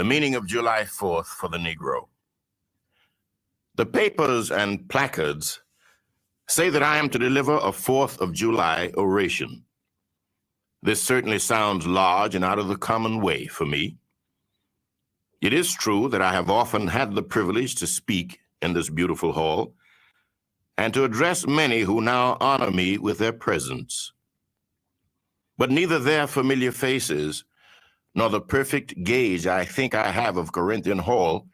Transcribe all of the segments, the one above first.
The meaning of July 4th for the Negro. The papers and placards say that I am to deliver a 4th of July oration. This certainly sounds large and out of the common way for me. It is true that I have often had the privilege to speak in this beautiful hall and to address many who now honor me with their presence. But neither their familiar faces nor the perfect gauge I think I have of Corinthian Hall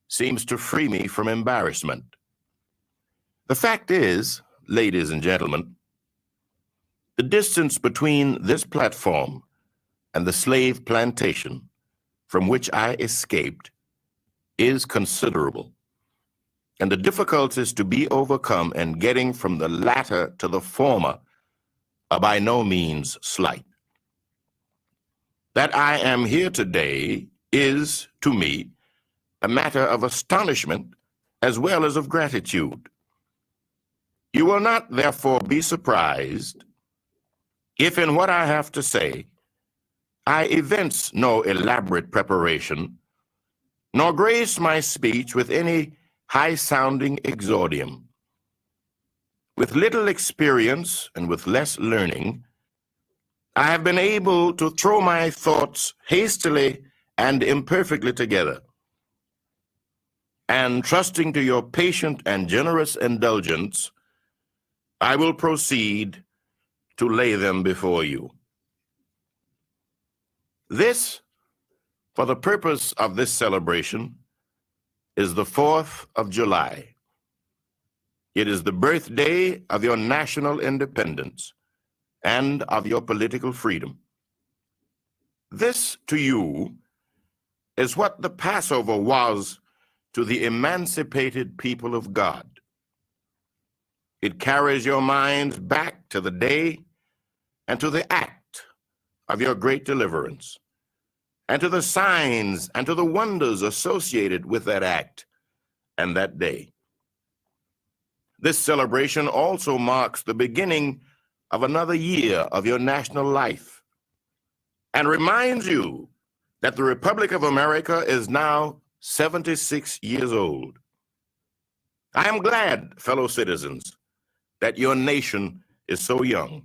seems to free me from embarrassment. The fact is, ladies and gentlemen, the distance between this platform and the slave plantation from which I escaped is considerable, and the difficulties to be overcome in getting from the latter to the former are by no means slight. That I am here today is, to me, a matter of astonishment as well as of gratitude. You will not, therefore, be surprised if in what I have to say I evince no elaborate preparation, nor grace my speech with any high-sounding exordium. With little experience and with less learning, I have been able to throw my thoughts hastily and imperfectly together, and trusting to your patient and generous indulgence, I will proceed to lay them before you. This, for the purpose of this celebration, is the 4th of July. It is the birthday of your national independence and of your political freedom. This, to you, is what the Passover was to the emancipated people of God. It carries your minds back to the day and to the act of your great deliverance, and to the signs and to the wonders associated with that act and that day. This celebration also marks the beginning of another year of your national life, and reminds you that the Republic of America is now 76 years old. I am glad, fellow citizens, that your nation is so young.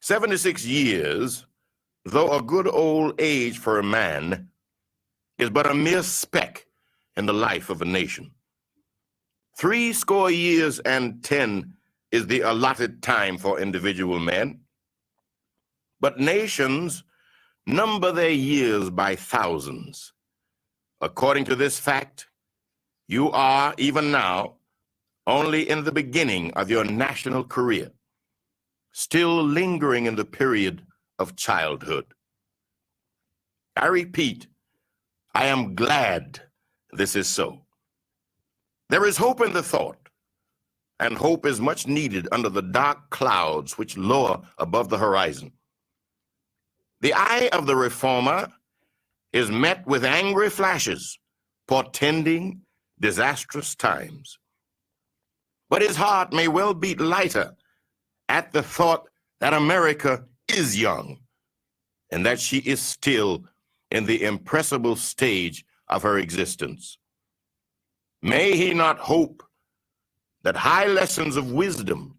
76 years, though a good old age for a man, is but a mere speck in the life of a nation. 70 years and 10 is the allotted time for individual men, but nations number their years by thousands. According to this fact, you are, even now, only in the beginning of your national career, still lingering in the period of childhood. I repeat, I am glad this is so. There is hope in the thought, and hope is much needed under the dark clouds which lower above the horizon. The eye of the reformer is met with angry flashes, portending disastrous times. But his heart may well beat lighter at the thought that America is young, and that she is still in the impressible stage of her existence. May he not hope that high lessons of wisdom,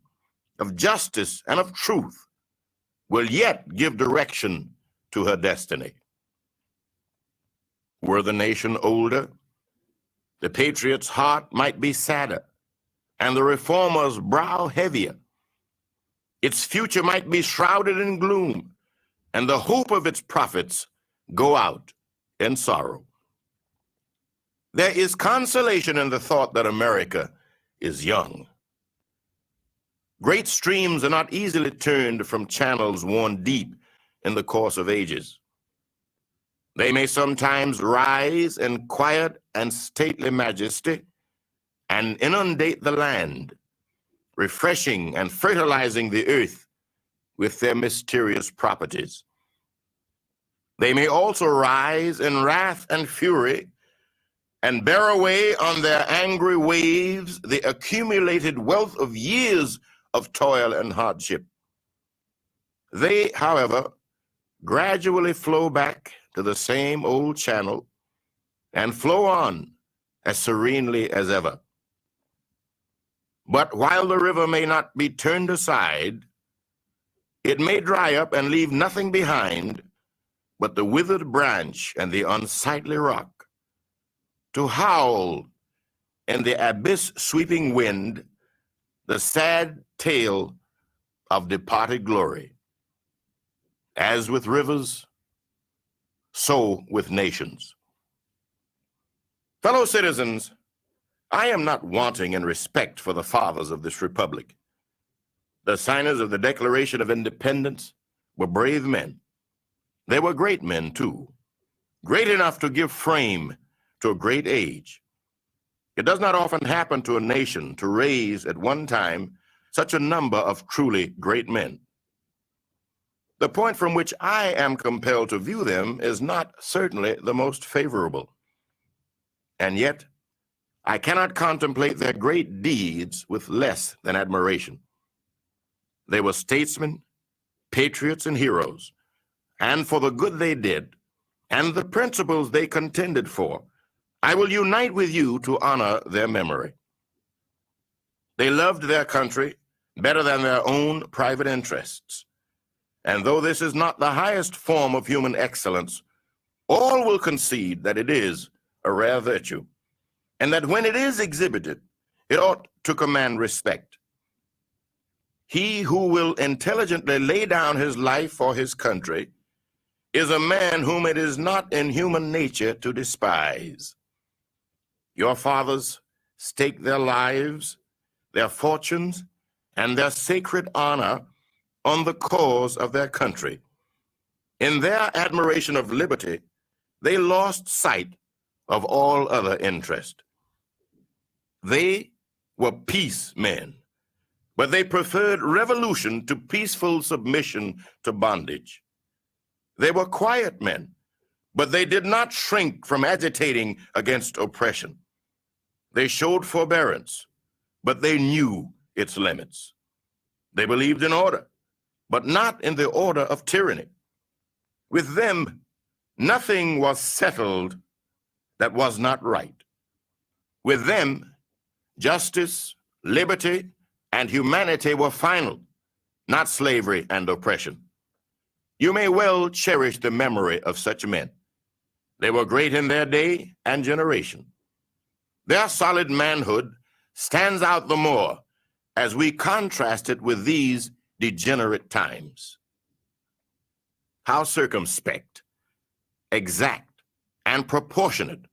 of justice, and of truth will yet give direction to her destiny. Were the nation older, the patriot's heart might be sadder, and the reformer's brow heavier. Its future might be shrouded in gloom, and the hope of its prophets go out in sorrow. There is consolation in the thought that America is young. Great streams are not easily turned from channels worn deep in the course of ages. They may sometimes rise in quiet and stately majesty and inundate the land, refreshing and fertilizing the earth with their mysterious properties. They may also rise in wrath and fury and bear away on their angry waves the accumulated wealth of years of toil and hardship. They, however, gradually flow back to the same old channel and flow on as serenely as ever. But while the river may not be turned aside, it may dry up and leave nothing behind but the withered branch and the unsightly rock, to howl in the abyss-sweeping wind the sad tale of departed glory. As with rivers, so with nations. Fellow citizens, I am not wanting in respect for the fathers of this republic. The signers of the Declaration of Independence were brave men. They were great men, too, great enough to give frame to a great age. It does not often happen to a nation to raise at one time such a number of truly great men. The point from which I am compelled to view them is not certainly the most favorable. And yet, I cannot contemplate their great deeds with less than admiration. They were statesmen, patriots, and heroes, and for the good they did, and the principles they contended for, I will unite with you to honor their memory. They loved their country better than their own private interests. And though this is not the highest form of human excellence, all will concede that it is a rare virtue, and that when it is exhibited, it ought to command respect. He who will intelligently lay down his life for his country is a man whom it is not in human nature to despise. Your fathers staked their lives, their fortunes, and their sacred honor on the cause of their country. In their admiration of liberty, they lost sight of all other interest. They were peace men, but they preferred revolution to peaceful submission to bondage. They were quiet men, but they did not shrink from agitating against oppression. They showed forbearance, but they knew its limits. They believed in order, but not in the order of tyranny. With them, nothing was settled that was not right. With them, justice, liberty, and humanity were final, not slavery and oppression. You may well cherish the memory of such men. They were great in their day and generation. Their solid manhood stands out the more as we contrast it with these degenerate times. How circumspect, exact, and proportionate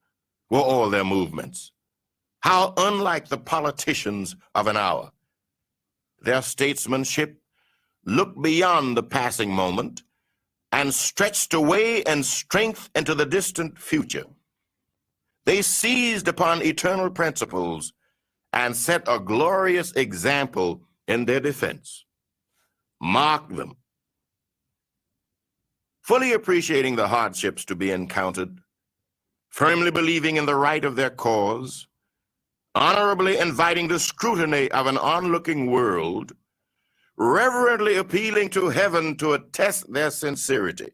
were all their movements. How unlike the politicians of an hour. Their statesmanship looked beyond the passing moment and stretched away in strength into the distant future. They seized upon eternal principles and set a glorious example in their defense. Mark them. Fully appreciating the hardships to be encountered, firmly believing in the right of their cause, honorably inviting the scrutiny of an onlooking world, reverently appealing to heaven to attest their sincerity,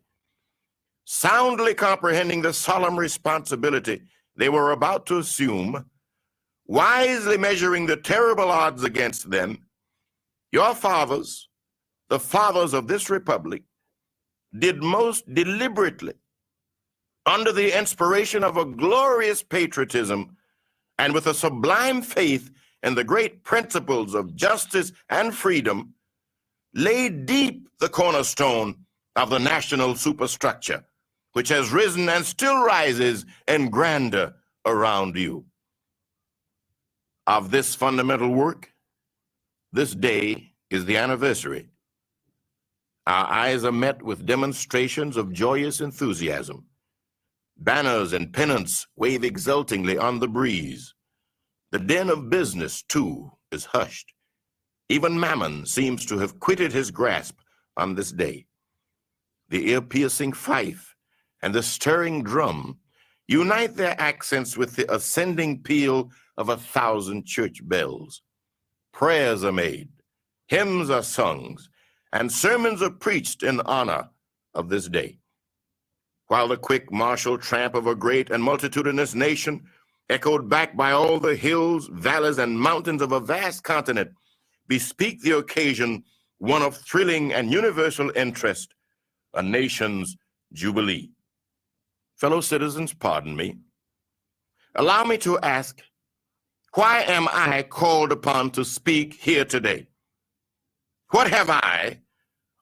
soundly comprehending the solemn responsibility they were about to assume, wisely measuring the terrible odds against them, your fathers, the fathers of this republic, did most deliberately, under the inspiration of a glorious patriotism and with a sublime faith in the great principles of justice and freedom, lay deep the cornerstone of the national superstructure, which has risen and still rises in grandeur around you. Of this fundamental work, this day is the anniversary. Our eyes are met with demonstrations of joyous enthusiasm. Banners and pennants wave exultingly on the breeze. The din of business, too, is hushed. Even Mammon seems to have quitted his grasp on this day. The ear-piercing fife and the stirring drum unite their accents with the ascending peal of 1,000 church bells. Prayers are made, hymns are sung, and sermons are preached in honor of this day. While the quick martial tramp of a great and multitudinous nation, echoed back by all the hills, valleys, and mountains of a vast continent, bespeak the occasion one of thrilling and universal interest, a nation's jubilee. Fellow citizens, pardon me. Allow me to ask, why am I called upon to speak here today? What have I,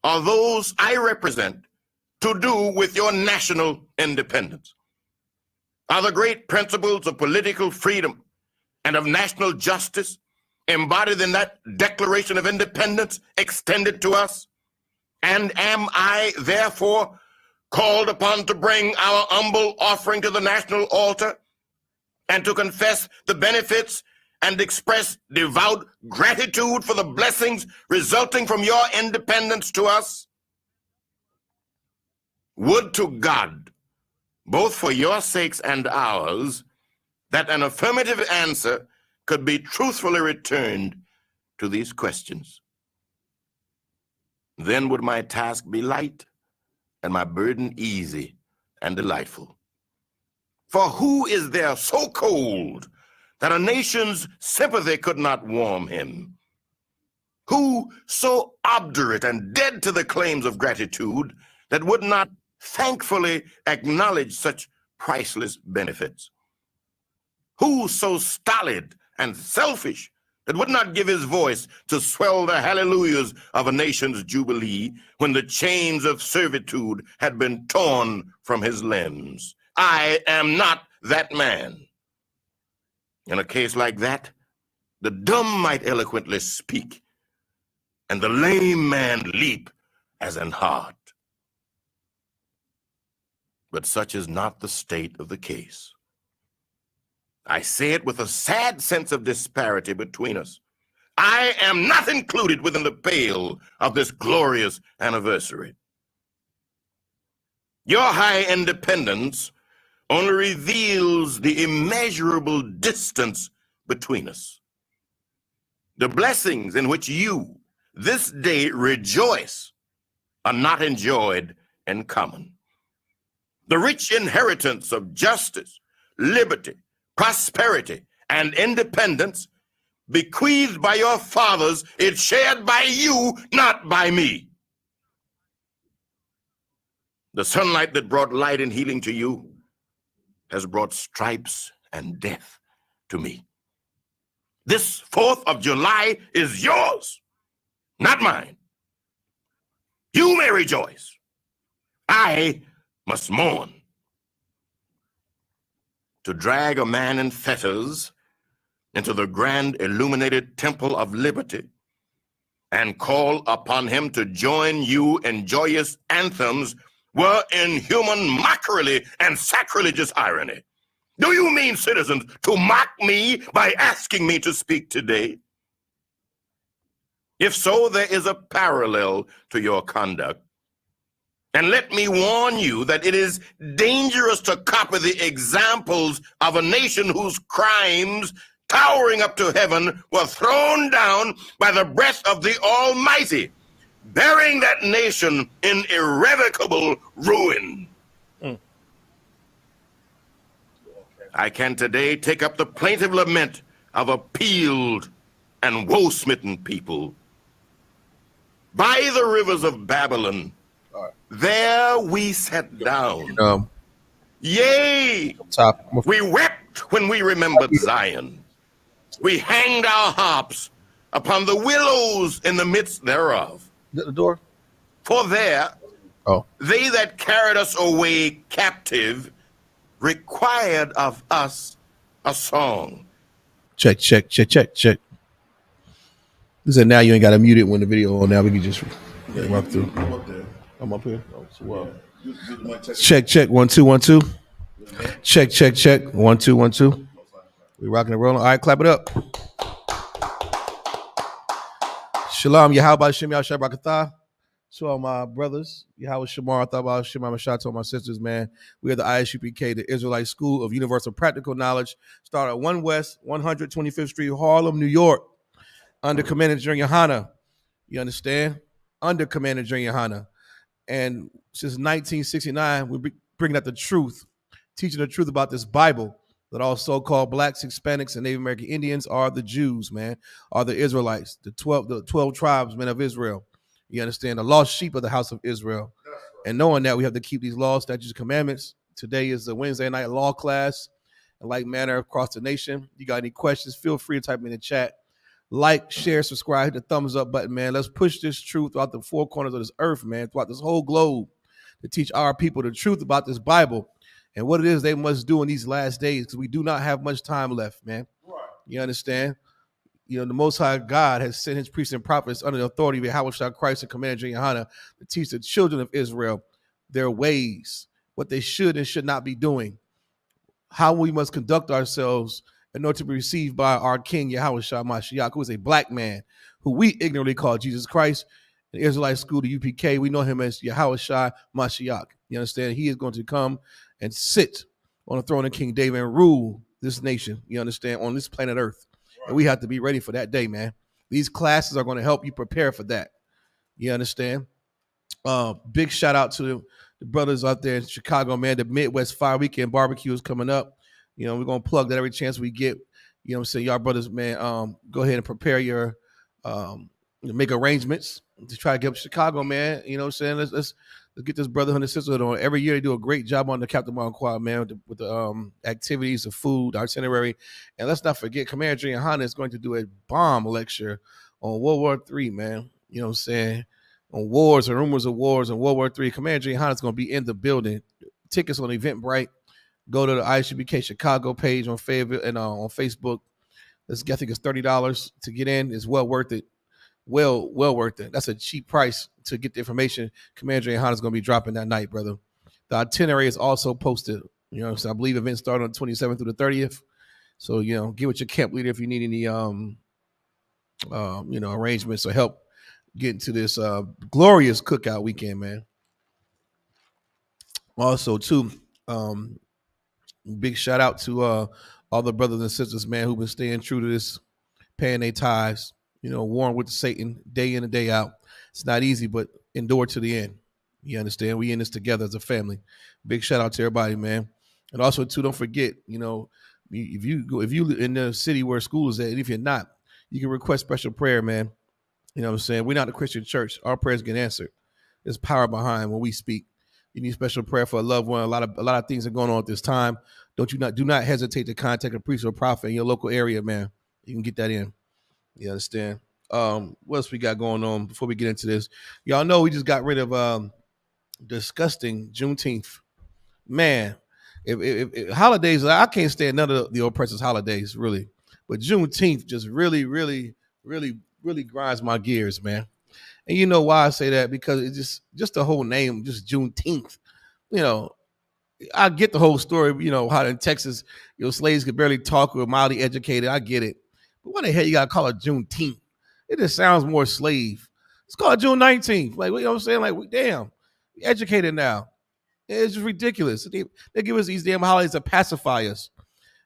or those I represent, to do with your national independence? Are the great principles of political freedom and of national justice embodied in that Declaration of Independence extended to us? And am I, therefore, called upon to bring our humble offering to the national altar and to confess the benefits and express devout gratitude for the blessings resulting from your independence to us? Would to God, both for your sakes and ours, that an affirmative answer could be truthfully returned to these questions. Then would my task be light and my burden easy and delightful. For who is there so cold that a nation's sympathy could not warm him? Who so obdurate and dead to the claims of gratitude that would not thankfully acknowledge such priceless benefits? Who so stolid and selfish that would not give his voice to swell the hallelujahs of a nation's jubilee when the chains of servitude had been torn from his limbs? I am not that man. In a case like that, the dumb might eloquently speak, and the lame man leap as an hart. But such is not the state of the case. I say it with a sad sense of disparity between us. I am not included within the pale of this glorious anniversary. Your high independence only reveals the immeasurable distance between us. The blessings in which you this day rejoice are not enjoyed in common. The rich inheritance of justice, liberty, prosperity, and independence bequeathed by your fathers is shared by you, not by me. The sunlight that brought light and healing to you has brought stripes and death to me. This 4th of July is yours, not mine. You may rejoice. I must mourn. To drag a man in fetters into the grand illuminated temple of liberty and call upon him to join you in joyous anthems were inhuman mockery and sacrilegious irony. Do you mean, citizens, to mock me by asking me to speak today? If so, there is a parallel to your conduct. And let me warn you that it is dangerous to copy the examples of a nation whose crimes, towering up to heaven, were thrown down by the breath of the Almighty, burying that nation in irrevocable ruin. I can today take up the plaintive lament of a peeled and woe-smitten people. By the rivers of Babylon, there we sat down. Yea, we wept when we remembered Zion. We hanged our harps upon the willows in the midst thereof. The door? For there, they that carried us away captive required of us a song. Check. Listen, now you ain't got to mute it when the video on. Now we can just rock through. I'm up here. Oh, so well. Check. 1 2 1 2. Check. 1 2 1 2. We rocking and rolling. All right, clap it up. Shalom, Yahweh Shem Yahshua Barakatah. To all my brothers, Yahweh Shamar, Thabah Shema Mashah, to all my sisters, man. We are the Isupk, the Israelite School of Universal Practical Knowledge. Start at 1 West 125th Street, Harlem, New York. Under Commander General YAHANNA. You understand? Under Commander General YAHANNA. And since 1969, we're bringing out the truth, teaching the truth about this Bible, that all so-called blacks, Hispanics, and Native American Indians are the Jews, man, are the Israelites, the 12 tribes, men of Israel. You understand? The lost sheep of the house of Israel. And knowing that we have to keep these laws, statutes, and commandments. Today is the Wednesday night law class in like manner across the nation. You got any questions, feel free to type them in the chat. Like, share, subscribe, hit the thumbs up button, man. Let's push this truth throughout the four corners of this earth, man, throughout this whole globe, to teach our people the truth about this Bible and what it is they must do in these last days, because we do not have much time left, man. Right. You understand? You know, the Most High God has sent his priests and prophets under the authority of Yahweh Christ and Commander YAHANNA to teach the children of Israel their ways, what they should and should not be doing, how we must conduct ourselves in order to be received by our King Yahweh Mashiach, who is a black man, who we ignorantly call Jesus Christ. In the Israelite school, the UPK, we know him as Yahweh Mashiach. You understand? He is going to come and sit on the throne of King David and rule this nation, you understand, on this planet Earth. And we have to be ready for that day, man. These classes are going to help you prepare for that. You understand? Big shout out to the brothers out there in Chicago, man. The Midwest Fire Weekend barbecue is coming up. You know, we're going to plug that every chance we get. You know what I'm saying? Y'all brothers, man, go ahead and prepare your, make arrangements to try to get up to Chicago, man. You know what I'm saying? Let's get this brotherhood and sisterhood on. Every year they do a great job on the Captain Martin Quad, man, with the activities, the food, the itinerary. And let's not forget, Commander YAHANNA is going to do a bomb lecture on World War III, man. You know what I'm saying? On wars and rumors of wars and World War III. Commander YAHANNA is going to be in the building. Tickets on Eventbrite. Go to the ISUPK Chicago page on Fayetteville and on Facebook. I think it's $30 to get in. It's well worth it. Well worth it. That's a cheap price to get the information Commander YAHANNA is going to be dropping that night, brother. The itinerary is also posted. You know, so I believe events start on the 27th through the 30th. So, you know, get with your camp leader if you need any, arrangements or help getting to this glorious cookout weekend, man. Also, too, big shout out to all the brothers and sisters, man, who've been staying true to this, paying their tithes, you know, warring with Satan day in and day out. It's not easy, but endure to the end. You understand? We in this together as a family. Big shout out to everybody, man. And also, too, don't forget, you know, if you in the city where school is at, and if you're not, you can request special prayer, man. You know what I'm saying? We're not a Christian church. Our prayers get answered. There's power behind when we speak. You need special prayer for a loved one. A lot of things are going on at this time. Do not hesitate to contact a priest or prophet in your local area, man. You can get that in. You understand? What else we got going on before we get into this? Y'all know we just got rid of disgusting Juneteenth. Man, if holidays, I can't stand none of the oppressors' holidays, really. But Juneteenth just really grinds my gears, man. And you know why I say that? Because it's just the whole name, just Juneteenth. You know, I get the whole story, you know, how in Texas, slaves could barely talk or mildly educated. I get it. But why the hell you got to call it Juneteenth? It just sounds more slave. It's called June 19th. Like, you know what I'm saying? Like, damn, we educated now. It's just ridiculous. They give us these damn holidays to pacify us.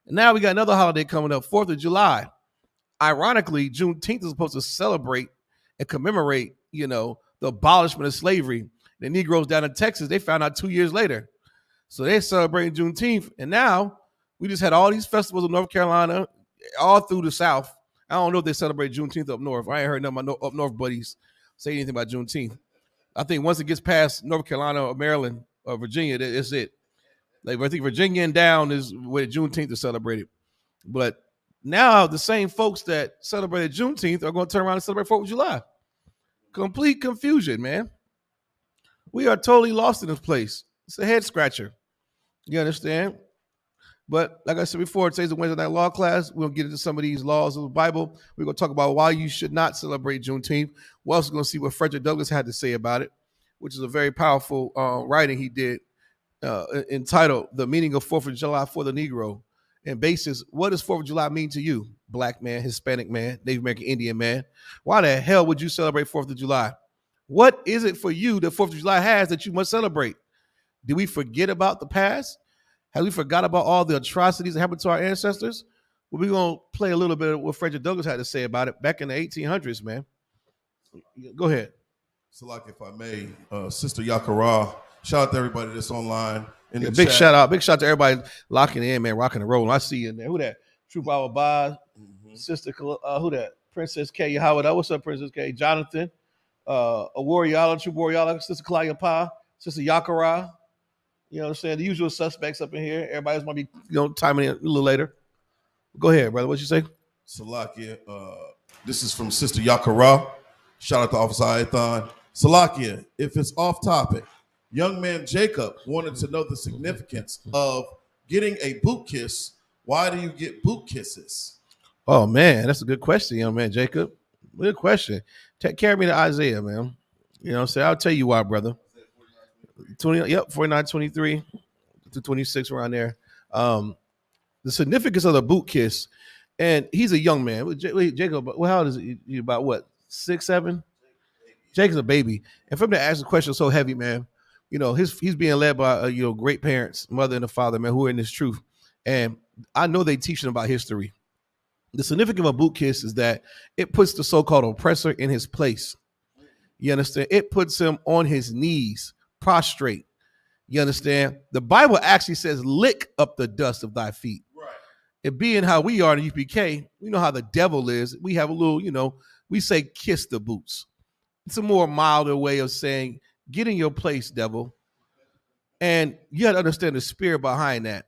And now we got another holiday coming up, 4th of July. Ironically, Juneteenth is supposed to celebrate and commemorate, you know, the abolishment of slavery. The Negroes down in Texas, they found out 2 years later. So they're celebrating Juneteenth. And now we just had all these festivals in North Carolina, all through the South. I don't know if they celebrate Juneteenth up north. I ain't heard none of my up north buddies say anything about Juneteenth. I think once it gets past North Carolina or Maryland or Virginia, that's it. Like, I think Virginia and down is where Juneteenth is celebrated. But now the same folks that celebrated Juneteenth are going to turn around and celebrate 4th of July. Complete confusion, man. We are totally lost in this place. It's a head scratcher. You understand? But like I said before, today's a Wednesday night law class. We'll get into some of these laws of the Bible. We're going to talk about why you should not celebrate Juneteenth. We're also going to see what Frederick Douglass had to say about it, which is a very powerful writing he did entitled The Meaning of 4th of July for the Negro. And basis, what does 4th of July mean to you? Black man, Hispanic man, Native American Indian man. Why the hell would you celebrate 4th of July? What is it for you that 4th of July has that you must celebrate? Did we forget about the past? Have we forgot about all the atrocities that happened to our ancestors? Well, we're going to play a little bit of what Frederick Douglass had to say about it back in the 1800s, man. Go ahead. Salak, if I may, Sister Yakara, shout out to everybody that's online in the big chat. Big shout out to everybody locking in, man, rocking and rolling. I see you in there. Who that? Troop Our Baz, Sister, who that? Princess K. YAHANNA. What's up, Princess K? Jonathan, Warriala, Troop Warriala, Sister Kalaya Pa, Sister Yakara. You know what I'm saying? The usual suspects up in here. Everybody's might be, timing in a little later. Go ahead, brother. What you say? Salakia, this is from Sister Yakara. Shout out to Officer Ayathan. Salakia, if it's off topic, young man Jacob wanted to know the significance of getting a boot kiss. Why do you get boot kisses? Oh, man, that's a good question, young man Jacob. Good question. Carry me to Isaiah, man. You know what I'm saying? I'll tell you why, brother. 49:23 to 26, around there. The significance of the boot kiss, and he's a young man. Jacob, how old is he? About what, 6, 7? Jacob's a baby, and for him to ask a question so heavy, man, he's being led by great parents, mother and a father, man, who are in this truth, and I know they teach him about history. The significance of a boot kiss is that it puts the so-called oppressor in his place. You understand? It puts him on his knees, prostrate. You understand? The Bible actually says, lick up the dust of thy feet. Right. It being how we are in UPK, we know how the devil is. We have a little, we say kiss the boots. It's a more milder way of saying, get in your place, devil. And you got to understand the spirit behind that.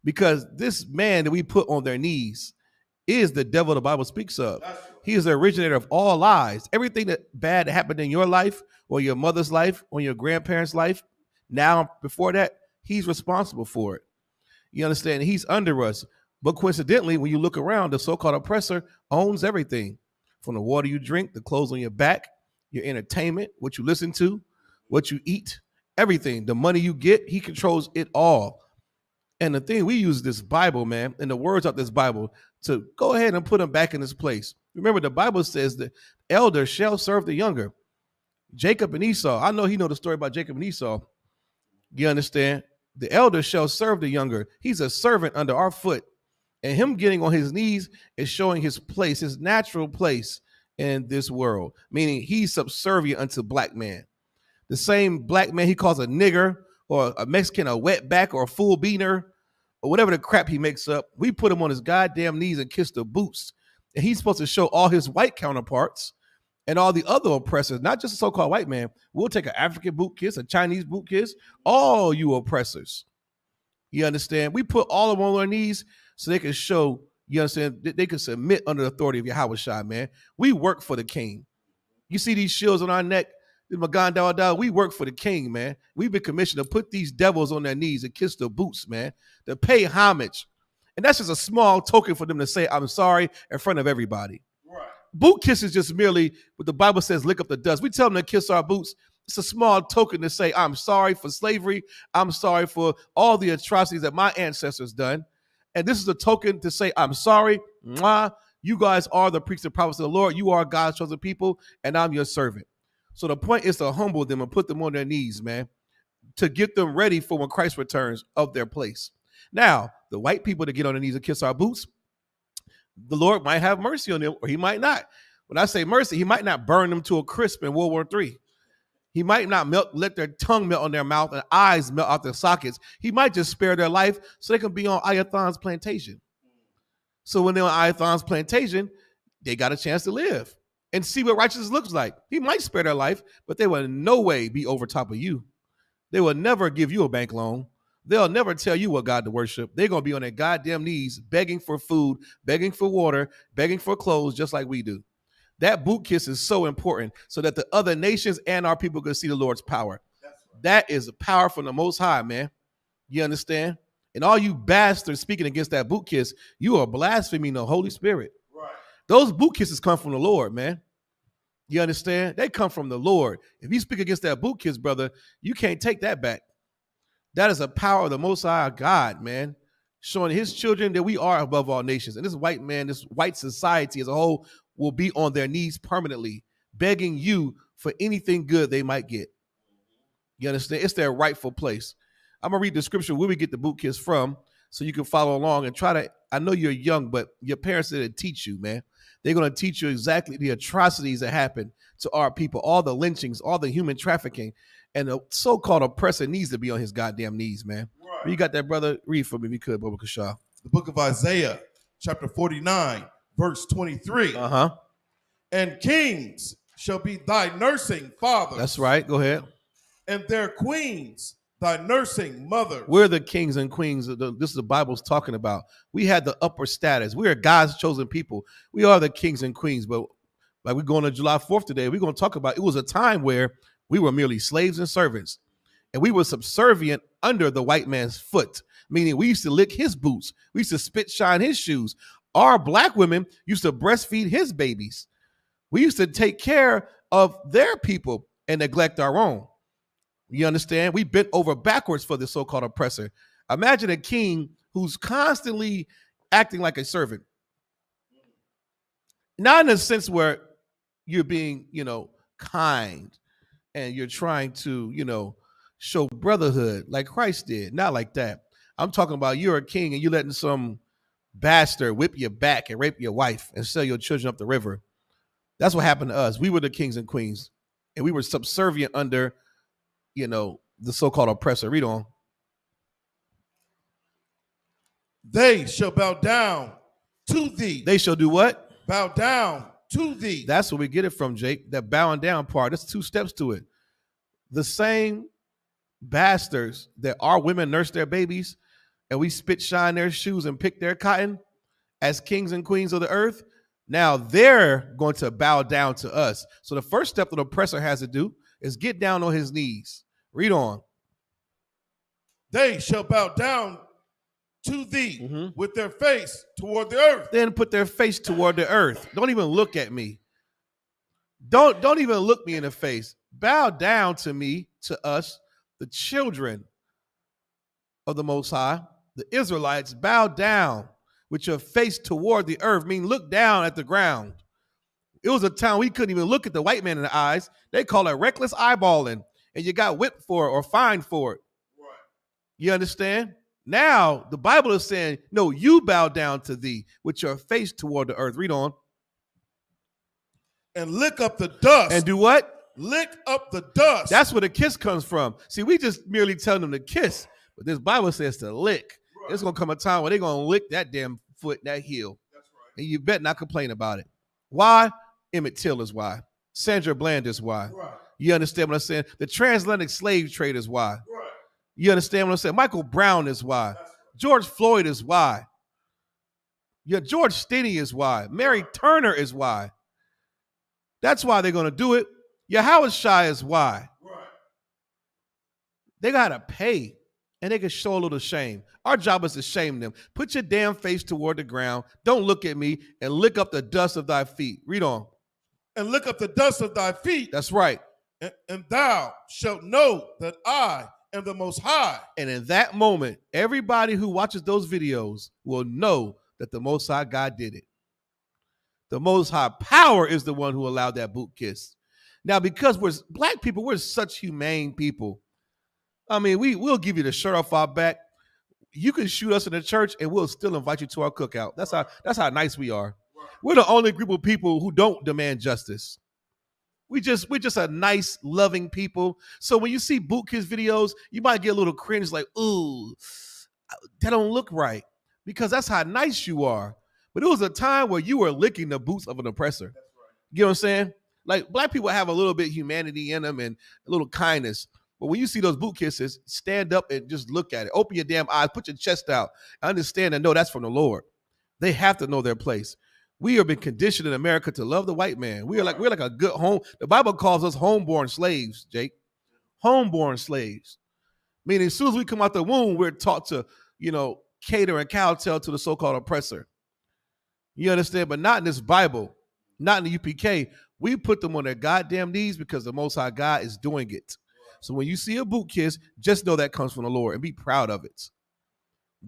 Because this man that we put on their knees is the devil the Bible speaks of. He is the originator of all lies. Everything that bad happened in your life or your mother's life or your grandparents' life, now before that, he's responsible for it. You understand? He's under us. But coincidentally, when you look around, the so-called oppressor owns everything. From the water you drink, the clothes on your back, your entertainment, what you listen to, what you eat, everything. The money you get, he controls it all. And the thing, we use this Bible, man, and the words of this Bible to go ahead and put him back in his place. Remember, the Bible says the elder shall serve the younger. Jacob and Esau. I know he know the story about Jacob and Esau. You understand? The elder shall serve the younger. He's a servant under our foot. And him getting on his knees is showing his place, his natural place in this world, meaning he's subservient unto black man. The same black man he calls a nigger or a Mexican, a wetback or a full beaner or whatever the crap he makes up. We put him on his goddamn knees and kiss the boots. And he's supposed to show all his white counterparts and all the other oppressors, not just a so-called white man. We'll take an African boot kiss, a Chinese boot kiss, all you oppressors. You understand? We put all of them on their knees so they can show, you understand, they can submit under the authority of Yahweh Shai, man. We work for the king. You see these shields on our neck, THAWADAH, we work for the king, man. We've been commissioned to put these devils on their knees and kiss the boots, man, to pay homage. And that's just a small token for them to say, I'm sorry, in front of everybody. Right. Boot kiss is just merely what the Bible says, lick up the dust. We tell them to kiss our boots. It's a small token to say, I'm sorry for slavery. I'm sorry for all the atrocities that my ancestors done. And this is a token to say, I'm sorry. Mwah. You guys are the priests and prophets of the Lord. You are God's chosen people, and I'm your servant. So the point is to humble them and put them on their knees, man, to get them ready for when Christ returns of their place. Now, the white people that get on their knees and kiss our boots, the Lord might have mercy on them, or he might not. When I say mercy, he might not burn them to a crisp in World War III. He might not let their tongue melt on their mouth and eyes melt out their sockets. He might just spare their life so they can be on Ayathan's plantation. So when they're on Ayathan's plantation, they got a chance to live and see what righteousness looks like. He might spare their life, but they will in no way be over top of you. They will never give you a bank loan. They'll never tell you what God to worship. They're going to be on their goddamn knees begging for food, begging for water, begging for clothes, just like we do. That boot kiss is so important so that the other nations and our people can see the Lord's power. Right. That is power from the Most High, man. You understand? And all you bastards speaking against that boot kiss, you are blaspheming the Holy Spirit. Right. Those boot kisses come from the Lord, man. You understand? They come from the Lord. If you speak against that boot kiss, brother, you can't take that back. That is a power of the Most High God, man, showing his children that we are above all nations. And this white man, this white society as a whole will be on their knees permanently, begging you for anything good they might get. You understand? It's their rightful place. I'm going to read the scripture where we get the boot kiss from so you can follow along and try to, I know you're young, but your parents didn't teach you, man. They're going to teach you exactly the atrocities that happen to our people, all the lynchings, all the human trafficking, and the so-called oppressor needs to be on his goddamn knees, man. Right. You got that, brother? Read for me if you could, Baba Kashaw. The book of Isaiah, chapter 49, verse 23. And kings shall be thy nursing fathers. That's right. Go ahead. And their queens thy nursing mothers. We're the kings and queens. This is the Bible's talking about. We had the upper status. We are God's chosen people. We are the kings and queens. But like we're going to July 4th today, we're going to talk about it was a time where we were merely slaves and servants. And we were subservient under the white man's foot, meaning we used to lick his boots. We used to spit shine his shoes. Our black women used to breastfeed his babies. We used to take care of their people and neglect our own. You understand? We bent over backwards for the so-called oppressor. Imagine a king who's constantly acting like a servant. Not in a sense where you're being, kind and you're trying to, show brotherhood like Christ did. Not like that. I'm talking about you're a king and you're letting some bastard whip your back and rape your wife and sell your children up the river. That's what happened to us. We were the kings and queens, and we were subservient under, the so-called oppressor. Read on. They shall bow down to thee. They shall do what? Bow down to thee. That's where we get it from, Jake. That bowing down part. There's 2 steps to it. The same bastards that our women nurse their babies and we spit shine their shoes and pick their cotton as kings and queens of the earth. Now they're going to bow down to us. So the first step that the oppressor has to do is get down on his knees. Read on. They shall bow down to thee with their face toward the earth. Then put their face toward the earth. Don't even look at me. Don't even look me in the face. Bow down to me, to us, the children of the Most High, the Israelites. Bow down with your face toward the earth. Look down at the ground. It was a time we couldn't even look at the white man in the eyes. They call it reckless eyeballing, and you got whipped for it or fined for it. Right. You understand? Now, the Bible is saying, no, you bow down to thee with your face toward the earth. Read on. And lick up the dust. And do what? Lick up the dust. That's where the kiss comes from. See, we just merely telling them to kiss, but this Bible says to lick. Right. There's going to come a time where they're going to lick that damn foot, that heel. That's right. And you bet not complain about it. Why? Emmett Till is why. Sandra Bland is why. Right. You understand what I'm saying? The transatlantic slave trade is why. Right. You understand what I'm saying? Michael Brown is why. Right. George Floyd is why. Yeah, George Stinney is why. Mary Turner is why. That's why they're going to do it. Yahawashi is why. Right. They got to pay, and they can show a little shame. Our job is to shame them. Put your damn face toward the ground. Don't look at me, and lick up the dust of thy feet. Read on. And lick up the dust of thy feet. That's right. And thou shalt know that I am the Most High. And in that moment, everybody who watches those videos will know that the Most High God did it. The Most High power is the one who allowed that boot kiss. Now, because we're black people, we're such humane people. We'll give you the shirt off our back. You can shoot us in the church, and we'll still invite you to our cookout. That's how nice we are. We're the only group of people who don't demand justice. We're just a nice, loving people. So when you see boot kiss videos, you might get a little cringe, like, ooh, that don't look right, because that's how nice you are. But it was a time where you were licking the boots of an oppressor. That's right. You know what I'm saying? Like, black people have a little bit of humanity in them and a little kindness. But when you see those boot kisses, stand up and just look at it. Open your damn eyes, put your chest out. Understand and know that's from the Lord. They have to know their place. We have been conditioned in America to love the white man. We're like a good home. The Bible calls us homeborn slaves, Jake. Homeborn slaves. Meaning as soon as we come out the womb, we're taught to, cater and kowtow to the so-called oppressor. You understand? But not in this Bible, not in the UPK. We put them on their goddamn knees because the Most High God is doing it. So when you see a boot kiss, just know that comes from the Lord and be proud of it.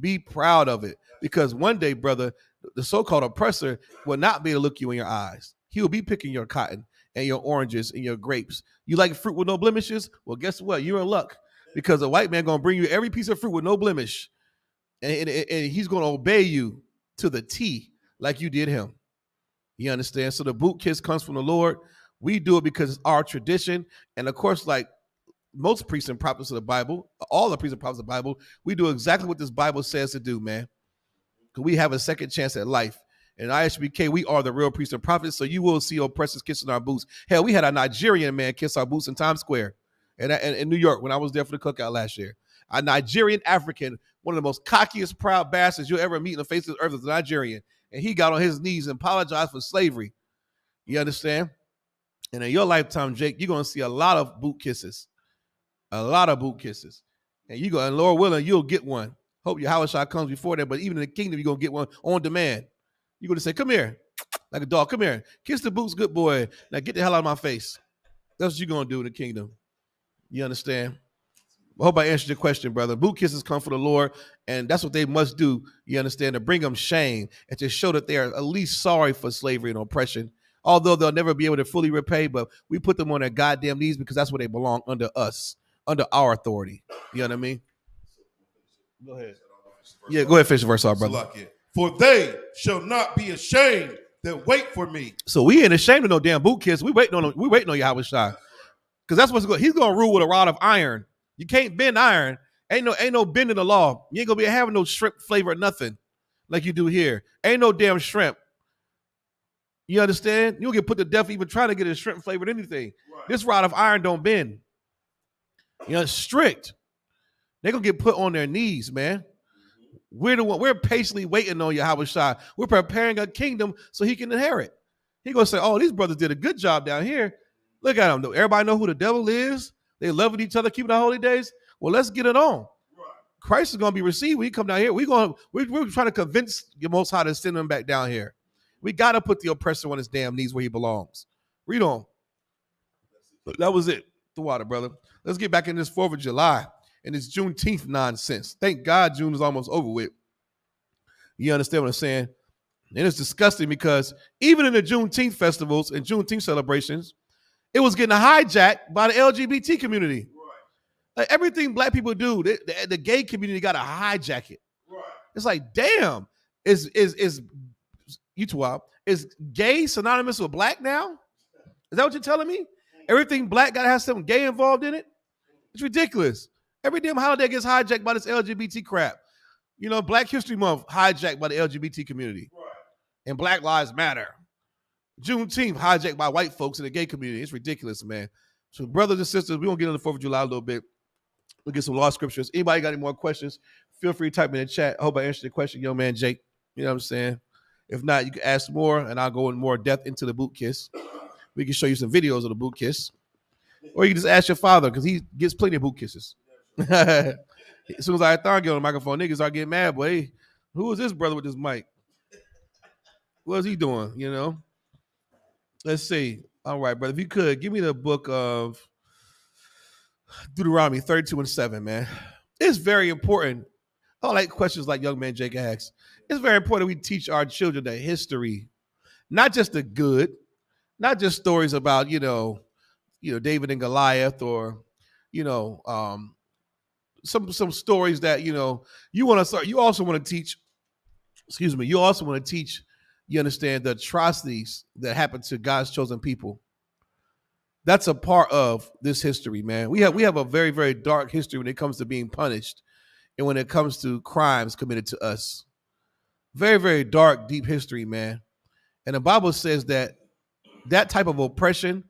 Be proud of it, because one day, brother, the so-called oppressor will not be able to look you in your eyes. He will be picking your cotton and your oranges and your grapes. You like fruit with no blemishes? Well, guess what? You're in luck, because a white man going to bring you every piece of fruit with no blemish, and he's going to obey you to the T like you did him. You understand? So the boot kiss comes from the Lord. We do it because it's our tradition. And of course, like most priests and prophets of the Bible, all the priests and prophets of the Bible, we do exactly what this Bible says to do, man. Because we have a second chance at life. And ISBK, we are the real priests and prophets, so you will see oppressors kissing our boots. Hell, we had a Nigerian man kiss our boots in Times Square in New York when I was there for the cookout last year. A Nigerian African, one of the most cockiest, proud bastards you'll ever meet on the face of the earth is a Nigerian. And he got on his knees and apologized for slavery. You understand? And in your lifetime, Jake, you're going to see a lot of boot kisses. A lot of boot kisses. And and Lord willing, you'll get one. Hope your Yahawashi comes before that, but even in the kingdom, you're going to get one on demand. You're going to say, come here, like a dog, come here. Kiss the boots, good boy. Now get the hell out of my face. That's what you're going to do in the kingdom. You understand? I hope I answered your question, brother. Boot kisses come from the Lord, and that's what they must do, you understand, to bring them shame and to show that they are at least sorry for slavery and oppression, although they'll never be able to fully repay, but we put them on their goddamn knees because that's where they belong, under us, under our authority. You know what I mean? Go ahead. Yeah, go ahead, finish the verse off, brother. For they shall not be ashamed that wait for me. So we ain't ashamed of no damn boot kiss. We waiting on Yahawashi. Because that's what's going. He's gonna rule with a rod of iron. You can't bend iron. Ain't no bending the law. You ain't gonna be having no shrimp flavor or nothing like you do here. Ain't no damn shrimp. You understand? You'll get put to death even trying to get a shrimp flavored anything. Right. This rod of iron don't bend. You know, it's strict. They're gonna get put on their knees, man. We're patiently waiting on Yahawashi. We're preparing a kingdom so he can inherit. He gonna say, oh, these brothers did a good job down here. Look at them. Everybody know who the devil is. They loving each other, keeping the holy days. Well, let's get it on. Right. Christ is going to be received when he come down here. We're trying to convince the Most High to send him back down here. We got to put the oppressor on his damn knees where he belongs. Read on. That was it. THAWADAH, brother. Let's get back in this 4th of July and this Juneteenth nonsense. Thank God June is almost over with. You understand what I'm saying? And it's disgusting because even in the Juneteenth festivals and Juneteenth celebrations, it was getting hijacked by the LGBT community. Right. Like everything black people do, the gay community got to hijack it. Right. It's like, damn, is gay synonymous with black now? Is that what you're telling me? Everything black got to have something gay involved in it? It's ridiculous. Every damn holiday gets hijacked by this LGBT crap. You know, Black History Month hijacked by the LGBT community. Right. And Black Lives Matter. Juneteenth hijacked by white folks in the gay community. It's ridiculous, man. So brothers and sisters, we're going to get on the 4th of July a little bit. We'll get some law scriptures. Anybody got any more questions, feel free to type in the chat. I hope I answered the question, young man Jake. You know what I'm saying? If not, you can ask more, and I'll go in more depth into the boot kiss. We can show you some videos of the boot kiss. Or you can just ask your father, because he gets plenty of boot kisses. As soon as I get on the microphone, niggas start getting mad, boy. Hey, who is this brother with this mic? What is he doing, you know? Let's see. All right, brother. If you could, give me the book of Deuteronomy 32:7, man. It's very important. I like questions like young man Jake asks. It's very important we teach our children the history, not just the good, not just stories about, you know, David and Goliath, or, some stories that, you want to start. You also want to teach, you also want to teach, you understand, the atrocities that happened to God's chosen people. That's a part of this history, man. We have a very, very dark history when it comes to being punished and when it comes to crimes committed to us. Very, very dark, deep history, man. And the Bible says that type of oppression,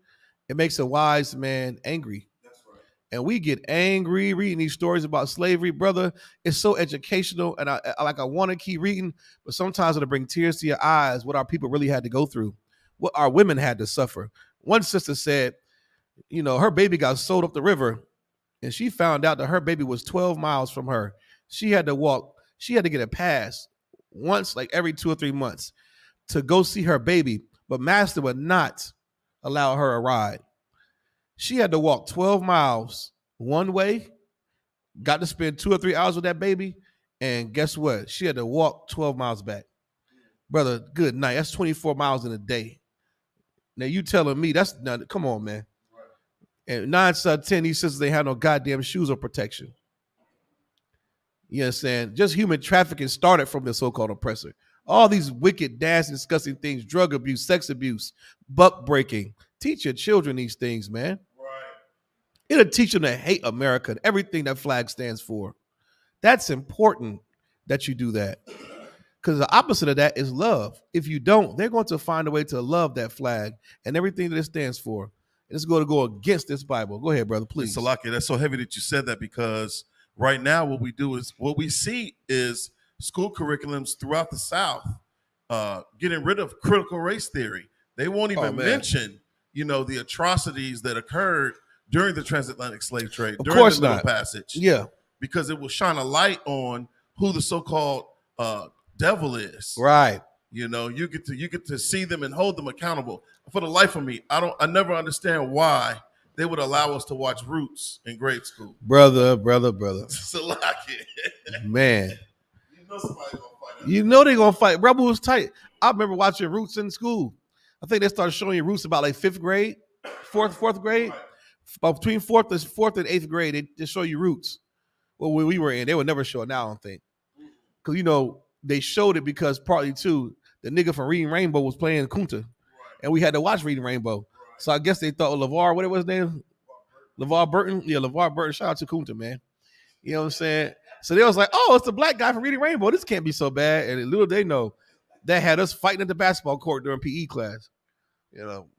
it makes a wise man angry. That's right. And we get angry reading these stories about slavery, brother. It's so educational, and I want to keep reading, but sometimes it'll bring tears to your eyes what our people really had to go through, what our women had to suffer. One sister said, her baby got sold up the river, and she found out that her baby was 12 miles from her. She had to get a pass once, like every 2 or 3 months, to go see her baby, but master would not allow her a ride. She had to walk 12 miles one way, got to spend 2 or 3 hours with that baby, and guess what? She had to walk 12 miles back. Brother, good night. That's 24 miles in a day. Now you telling me that's not, come on, man. And 9 out of 10, these sisters, they have no goddamn shoes or protection. You understand? Just human trafficking started from the so-called oppressor. All these wicked, nasty, disgusting things, drug abuse, sex abuse, buck breaking. Teach your children these things, man. Right. It'll teach them to hate America and everything that flag stands for. That's important that you do that. Because the opposite of that is love. If you don't, they're going to find a way to love that flag and everything that it stands for. And it's going to go against this Bible. Go ahead, brother, please. Salaki, that's so heavy that you said that, because right now what we see is school curriculums throughout the South getting rid of critical race theory. They won't even mention, the atrocities that occurred during the transatlantic slave trade, during the Middle Passage. Yeah. Because it will shine a light on who the so-called devil is. Right. You get to see them and hold them accountable. For the life of me, I never understand why they would allow us to watch Roots in grade school. Brother. Salaki. Man. Somebody gonna fight. They're gonna fight. Rebel was tight. I remember watching Roots in school. I think they started showing you Roots about like fifth grade, fourth grade. Right. But between fourth and eighth grade, they just show you Roots. Well, when we were in, they would never show it now, I don't think. Because they showed it because partly too, the nigga from Reading Rainbow was playing Kunta. Right. And we had to watch Reading Rainbow. Right. So I guess they thought LeVar, what was his name? LeVar Burton? Yeah, LeVar Burton. Shout out to Kunta, man. You know what I'm saying? So they was like, oh, it's the black guy from Reading Rainbow. This can't be so bad. And little they know, that had us fighting at the basketball court during PE class.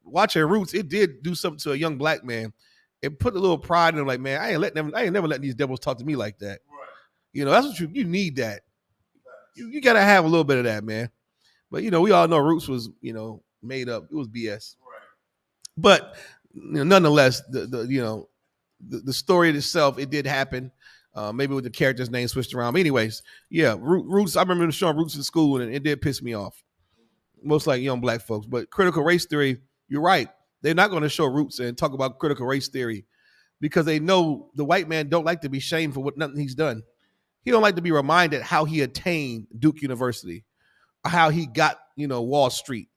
Watching Roots, it did do something to a young black man. It put a little pride in him, like, man, I ain't never letting these devils talk to me like that. Right. That's what you need that. You got to have a little bit of that, man. But, we all know Roots was, made up. It was BS. Right. But nonetheless, the story itself, it did happen. Maybe with the character's name switched around. But anyways, yeah, Roots. I remember showing Roots in school, and it did piss me off. Most like young black folks. But critical race theory, you're right. They're not going to show Roots and talk about critical race theory because they know the white man don't like to be shamed for nothing he's done. He don't like to be reminded how he attained Duke University, or how he got, Wall Street,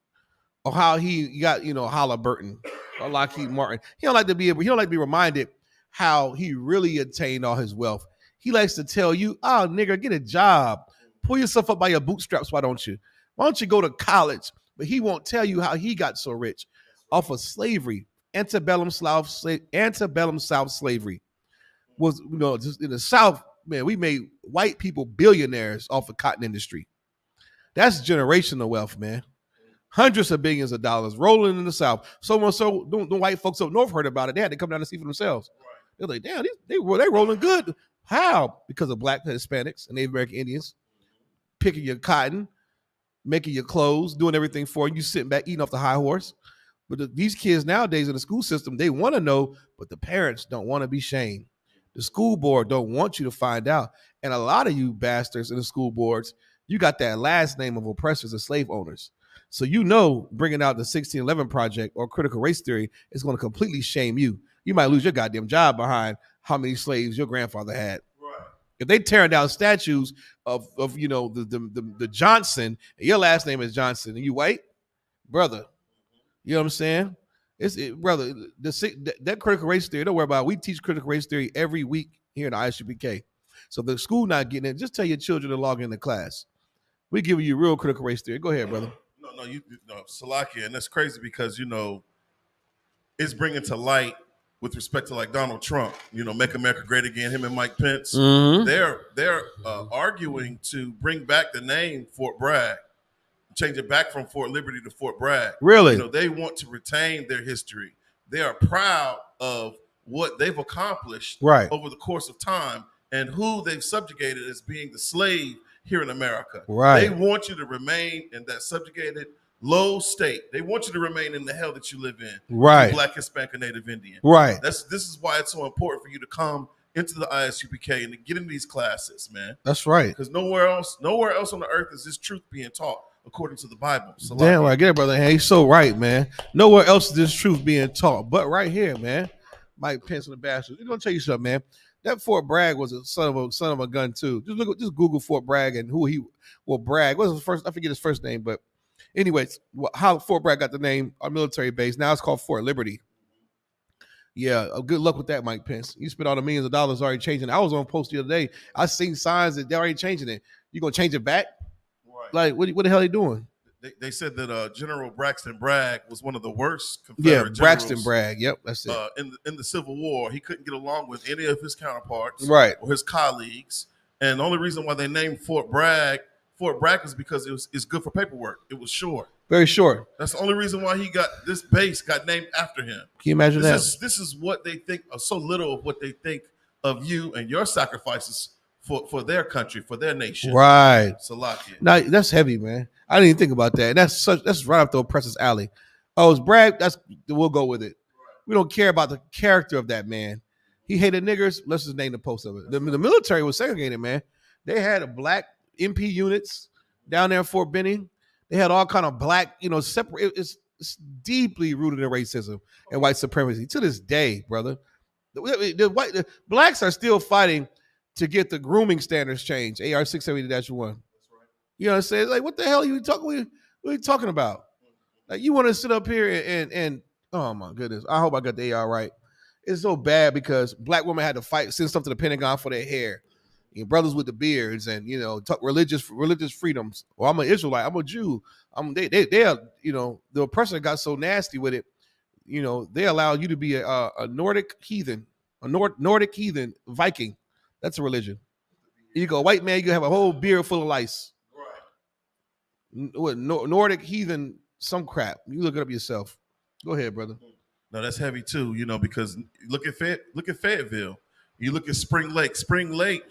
or how he got, Halliburton or Lockheed Martin. He don't like to be reminded how he really attained all his wealth. He likes to tell you, oh, nigga, get a job. Pull yourself up by your bootstraps, why don't you? Why don't you go to college? But he won't tell you how he got so rich off of slavery. Antebellum South slavery was, just in the South, man, we made white people billionaires off the cotton industry. That's generational wealth, man. Hundreds of billions of dollars rolling in the South. So much so, the white folks up north heard about it. They had to come down and see for themselves. They're like, damn, they rolling good. How? Because of black Hispanics and Native American Indians picking your cotton, making your clothes, doing everything for you, sitting back, eating off the high horse. But these kids nowadays in the school system, they want to know, but the parents don't want to be shamed. The school board don't want you to find out. And a lot of you bastards in the school boards, you got that last name of oppressors and slave owners. So bringing out the 1611 Project or critical race theory is going to completely shame you. You might lose your goddamn job behind how many slaves your grandfather had. Right. If they tearing down statues of the Johnson, and your last name is Johnson, and you white, brother, you know what I'm saying? Brother, that critical race theory, don't worry about it. We teach critical race theory every week here in the ISUPK. So if the school not getting it, just tell your children to log in the class. We give you real critical race theory. Go ahead, brother. No, Salakia, and that's crazy because it's bringing to light with respect to like Donald Trump, make America great again. Him and Mike Pence, they're arguing to bring back the name Fort Bragg, change it back from Fort Liberty to Fort Bragg. Really? They want to retain their history. They are proud of what they've accomplished over the course of time and who they've subjugated as being the slave here in America. Right. They want you to remain in that subjugated low state. They want you to remain in the hell that you live in. Right. Black, Hispanic, or Native Indian. Right. This is why it's so important for you to come into the ISUPK and to get in these classes, man. That's right. Because nowhere else on the earth is this truth being taught according to the Bible. So damn right, get it, brother. Hey, he's so right, man. Nowhere else is this truth being taught, but right here, man. Mike Pence and the bastards. I'm gonna tell you something, man. That Fort Bragg was a son of a gun too. Just Google Fort Bragg and who he will brag. What's his first? I forget his first name, but anyways, how Fort Bragg got the name, our military base. Now it's called Fort Liberty. Yeah, good luck with that, Mike Pence. You spent all the millions of dollars already changing it. I was on post the other day. I seen signs that they're already changing it. You gonna change it back? Right. Like, what the hell are they doing? They said that General Braxton Bragg was one of the worst Yeah, Confederate Braxton generals, Bragg. Yep, that's it. in the Civil War. He couldn't get along with any of his counterparts or his colleagues. And the only reason why they named Fort Bragg is because it's good for paperwork. It was short. Very short. That's the only reason why this base got named after him. Can you imagine that? This is what they think, so little of what they think of you and your sacrifices for their country, for their nation. Right. Salakia. Now that's heavy, man. I didn't even think about that. And that's right up the oppressor's alley. Oh, it's Bragg. We'll go with it. We don't care about the character of that man. He hated niggers. Let's just name the post of it. The military was segregated, man. They had black MP units down there in Fort Benning. They had all kind of black, separate. It's deeply rooted in racism and white supremacy to this day, brother. The blacks are still fighting to get the grooming standards changed. AR 670-1. You know what I'm saying? Like, what the hell are you talking? What are you talking about? Like, you want to sit up here and oh my goodness. I hope I got the AR right. It's so bad because black women had to send stuff to the Pentagon for their hair. Brothers with the beards and talk religious freedoms. Well, I'm an Israelite. I'm a Jew. They are, the oppressor got so nasty with it. They allow you to be a Nordic heathen, Nordic heathen Viking. That's a religion. You go white man, you have a whole beard full of lice. Right. What Nordic heathen? Some crap. You look it up yourself. Go ahead, brother. No, that's heavy too. Because look at Fayetteville. You look at Spring Lake. Spring Lake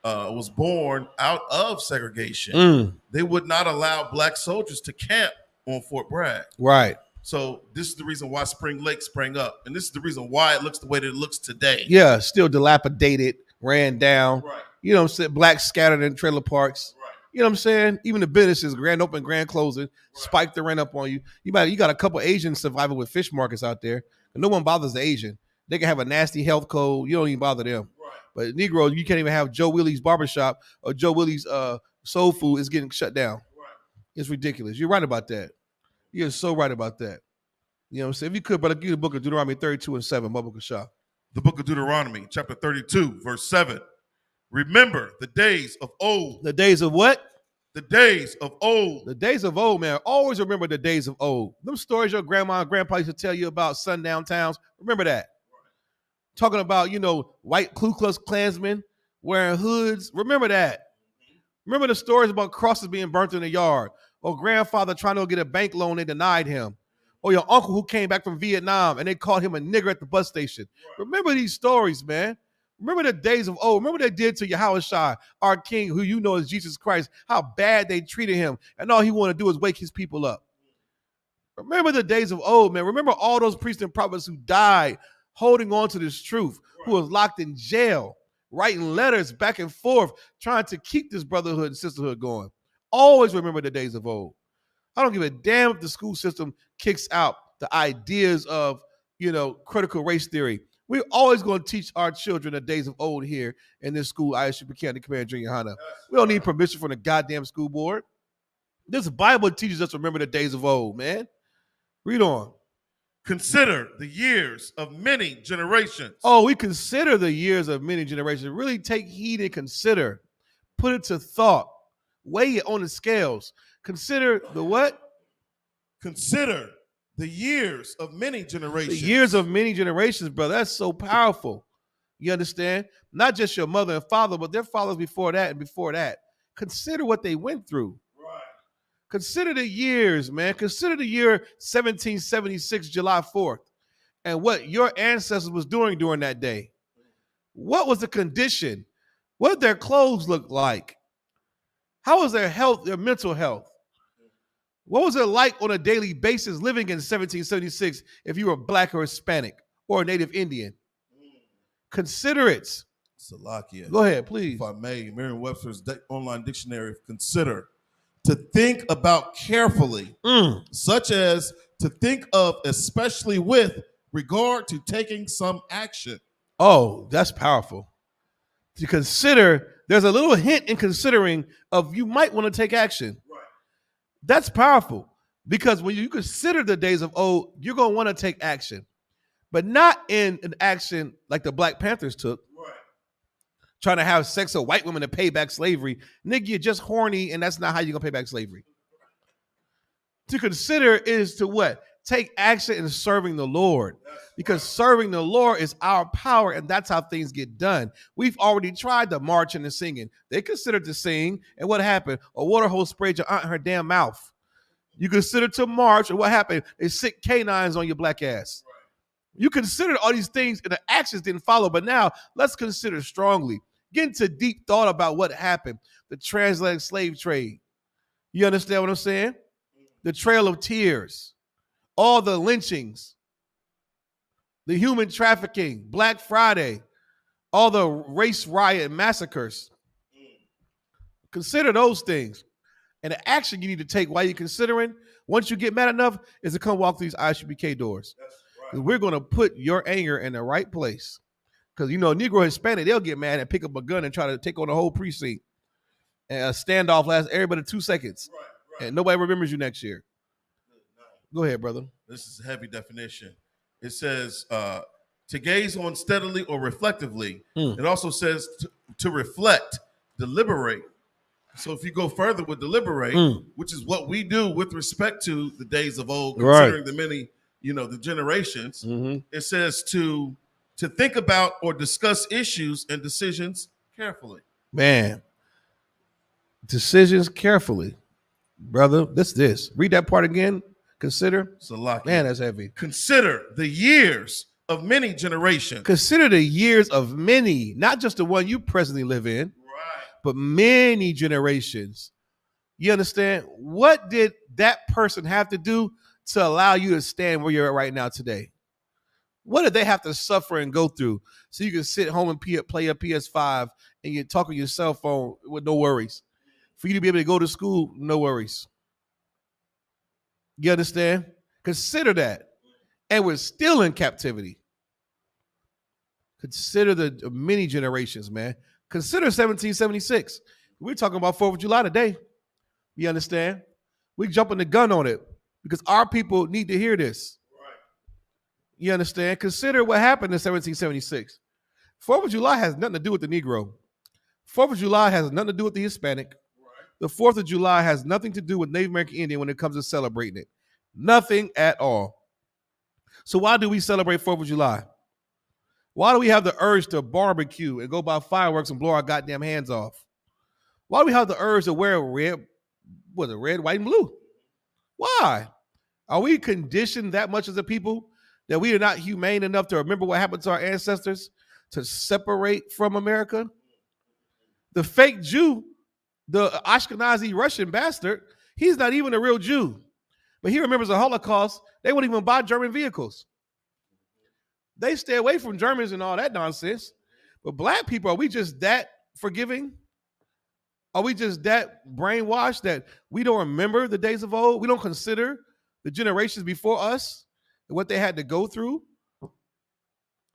was born out of segregation. They would not allow black soldiers to camp on Fort Bragg. Right. So this is the reason why Spring Lake sprang up, and this is the reason why it looks the way that it looks today. Yeah, still dilapidated, ran down. Right. You know what I'm saying? Blacks scattered in trailer parks. Right. You know what I'm saying? Even the businesses, grand open, grand closing, spiked the rent up on you. You got a couple Asian survivors with fish markets out there. And no one bothers the Asian. They can have a nasty health code. You don't even bother them. Right. But Negroes, you can't even have Joe Willie's barbershop or Joe Willie's soul food is getting shut down. Right. It's ridiculous. You're right about that. You're so right about that. You know what I'm saying? If you could, brother, give the book of Deuteronomy 32:7, Baba Kasha. The book of Deuteronomy, chapter 32, verse 7. Remember the days of old. The days of what? The days of old. The days of old, man. Always remember the days of old. Them stories your grandma and grandpa used to tell you about sundown towns. Remember that. Right. Talking about, white Ku Klux Klansmen wearing hoods. Remember that. Remember the stories about crosses being burnt in the yard. Or grandfather trying to get a bank loan, they denied him. Or your uncle who came back from Vietnam and they called him a nigger at the bus station. Right. Remember these stories, man. Remember the days of old. Remember what they did to Yahawashi, our king, who you know is Jesus Christ, how bad they treated him. And all he wanted to do is wake his people up. Remember the days of old, man. Remember all those priests and prophets who died holding on to this truth, who was locked in jail, writing letters back and forth, trying to keep this brotherhood and sisterhood going. Always remember the days of old. I don't give a damn if the school system kicks out the ideas of, critical race theory. We're always going to teach our children the days of old here in this school, Isupk County Commander Junior YAHANNA. We don't need permission from the goddamn school board. This Bible teaches us to remember the days of old, man. Read on. Consider the years of many generations. Oh, we consider the years of many generations. Really take heed and consider. Put it to thought. Weigh it on the scales. Consider the what? Consider the years of many generations. The years of many generations, brother. That's so powerful. You understand? Not just your mother and father, but their fathers before that and before that. Consider what they went through. Right. Consider the years, man. Consider the year 1776, July 4th, and what your ancestors was doing during that day. What was the condition? What did their clothes look like? How was their health, their mental health? What was it like on a daily basis living in 1776 if you were Black or Hispanic or a Native Indian? Consider it. Salakia. Go ahead, please. If I may, Merriam-Webster's online dictionary of consider. To think about carefully, such as to think of especially with regard to taking some action. Oh, that's powerful. To consider, there's a little hint in considering of you might want to take action. That's powerful because when you consider the days of old, you're going to want to take action, but not in an action like the Black Panthers took. Right. trying to have sex with white women to pay back slavery. Nigga, you're just horny, and that's not how you're going to pay back slavery. To consider is to what? Take action in serving the Lord. Because serving the Lord is our power, and that's how things get done. We've already tried the marching and singing. They considered to sing, and what happened? A water hose sprayed your aunt in her damn mouth. You considered to march, and what happened? They sick canines on your black ass. You considered all these things, and the actions didn't follow. But now, let's consider strongly. Get into deep thought about what happened. The transatlantic slave trade. You understand what I'm saying? The Trail of Tears. All the lynchings. The human trafficking. Black Friday. All the race riot massacres. Consider those things. And the action you need to take while you're considering, once you get mad enough, is to come walk through these ISUPK doors. Right. We're going to put your anger in the right place. Because, you know, Negro, Hispanic, they'll get mad and pick up a gun and try to take on the whole precinct. And a standoff lasts everybody 2 seconds. Right. And nobody remembers you next year. Go ahead, brother. This is a heavy definition. It says to gaze on steadily or reflectively. It also says to reflect, deliberate. So if you go further with deliberate, which is what we do with respect to the days of old, considering the many, you know, the generations, it says to think about or discuss issues and decisions carefully. Man, decisions carefully. Brother, this. Read that part again. Consider. Man, that's heavy. Consider the years of many generations. Consider the years of many, not just the one you presently live in. But many generations. You understand? What did that person have to do to allow you to stand where you're at right now today? What did they have to suffer and go through so you can sit home and play a PS5 and you talk on your cell phone with no worries? For you to be able to go to school, no worries. You understand? Consider that. And we're still in captivity. Consider the many generations, man. Consider 1776. We're talking about 4th of July today. You understand? We're jumping the gun on it because our people need to hear this. Right. You understand? Consider what happened in 1776. 4th of July has nothing to do with the Negro. 4th of July has nothing to do with the Hispanic. Right. The 4th of July has nothing to do with Native American Indian when it comes to celebrating it. Nothing at all. So why do we celebrate 4th of July? Why do we have the urge to barbecue and go buy fireworks and blow our goddamn hands off? Why do we have the urge to wear red, white, and blue? Why? Are we conditioned that much as a people that we are not humane enough to remember what happened to our ancestors to separate from America? The fake Jew, the Ashkenazi Russian bastard, he's not even a real Jew. But he remembers the Holocaust. They wouldn't even buy German vehicles. They stay away from Germans and all that nonsense. But black people, are we just that forgiving? Are we just that brainwashed that we don't remember the days of old? We don't consider the generations before us and what they had to go through?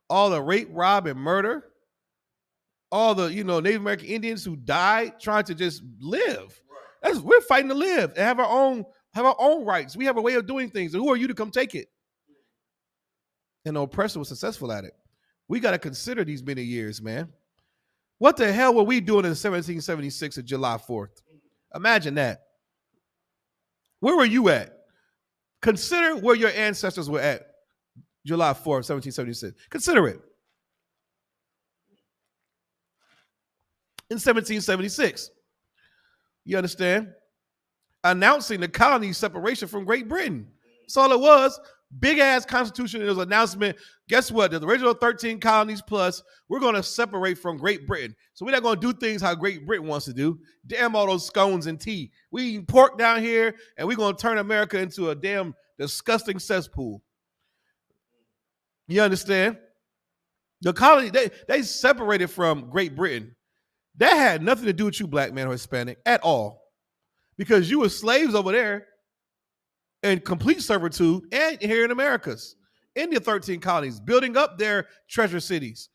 All the rape, rob, and murder. All the, Native American Indians who died trying to just live. Right. We're fighting to live and have our own rights. We have a way of doing things. And who are you to come take it? And the oppressor was successful at it. We got to consider these many years, man. What the hell were we doing in 1776 of July 4th? Imagine that. Where were you at? Consider where your ancestors were at July 4th, 1776. Consider it. In 1776, you understand? Announcing the colony's separation from Great Britain. That's all it was. Big ass constitution. It was an announcement. Guess what? The original 13 colonies plus, we're going to separate from Great Britain. So we're not going to do things how Great Britain wants to do. Damn all those scones and tea. We eating pork down here, and we're going to turn America into a damn disgusting cesspool. You understand? The colony, they separated from Great Britain. That had nothing to do with you, black man or Hispanic, at all. Because you were slaves over there in complete servitude and here in Americas, in the 13 colonies, building up their treasure cities,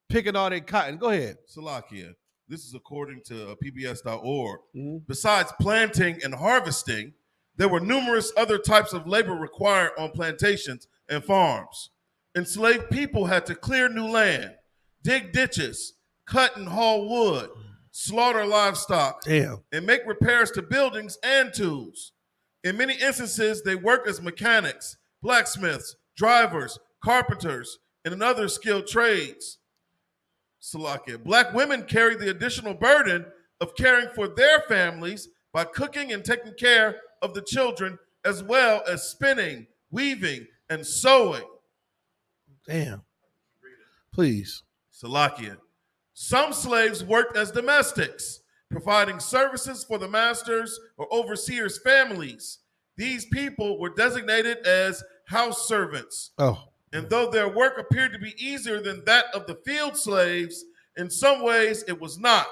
picking all their cotton. Go ahead. Salakia. This is according to pbs.org. Besides planting and harvesting, there were numerous other types of labor required on plantations and farms. Enslaved people had to clear new land, dig ditches, cut and haul wood, slaughter livestock, Damn. and make repairs to buildings and tools. In many instances, they worked as mechanics, blacksmiths, drivers, carpenters, and in other skilled trades. Salakia. Black women carried the additional burden of caring for their families by cooking and taking care of the children, as well as spinning, weaving, and sewing. Damn. Please. Salakia. Some slaves worked as domestics, providing services for the masters or overseers' families. These people were designated as house servants. Oh. And though their work appeared to be easier than that of the field slaves, in some ways it was not.